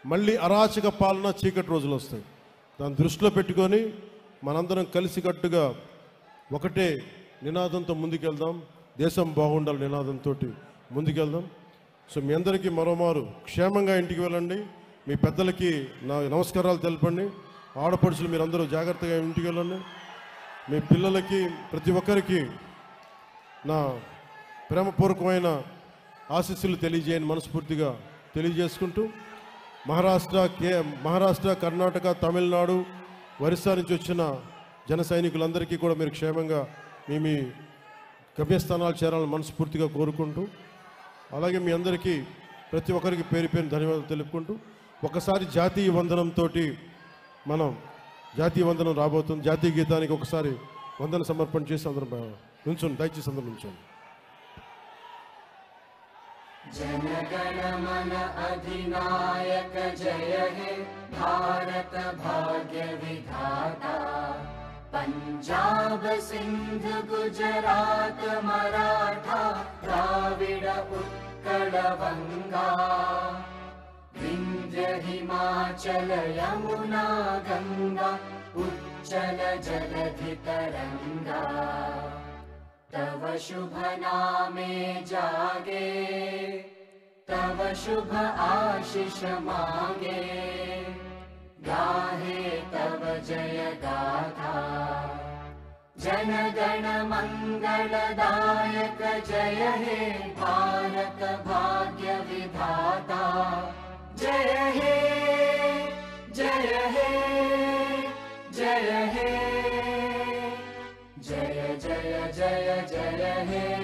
మళ్ళీ అరాచక పాలన, చీకటి రోజులు వస్తాయి. దాన్ని దృష్టిలో పెట్టుకొని మనందరం కలిసికట్టుగా ఒకటే నినాదంతో ముందుకెళ్దాం. దేశం బాగుండాలి నినాదంతో ముందుకెళ్దాం. సో మీ అందరికీ మరోమారు క్షేమంగా ఇంటికి వెళ్ళండి. మీ పెద్దలకి నా నమస్కారాలు తెలపండి. ఆడపడుచులు మీరందరూ జాగ్రత్తగా ఇంటికి వెళ్ళండి. మీ పిల్లలకి ప్రతి ఒక్కరికి నా ప్రేమపూర్వకమైన ఆశీస్సులు తెలియజేయని మనస్ఫూర్తిగా తెలియజేసుకుంటూ, మహారాష్ట్ర, కర్ణాటక, తమిళనాడు, ఒరిస్సా నుంచి వచ్చిన జన సైనికులందరికీ కూడా మీరు క్షేమంగా మీ గమ్యస్థానాలు చేరాలని మనస్ఫూర్తిగా కోరుకుంటూ, అలాగే మీ అందరికీ ప్రతి ఒక్కరికి పేరు పేరు ధన్యవాదాలు తెలుపుకుంటూ, ఒకసారి జాతీయ వందనంతో మనం జాతీయ వందనం రాబోతుంది. జాతీయ గీతానికి ఒకసారి వందన సమర్పణ చేసి అందరం నుంచోండి. దయచేసి అందరం నుంచోండి. जनगण मन अधिनायक जय हे भारत भाग्य विधाता। पंजाब सिंध गुजरात मराठा द्राविड उत्कल बंगा। विंध्य हिमाचल यमुना गंगा उच्चल जलधि तरंगा। तव शुभ नामे जागे, तव शुभ आशीष मांगे। गाहे तव जय गाथा, जन गण मंगलदायक जय हे भारत भाग्य विधाता। जय हे जय हे जय हे जय जय जय जय हे।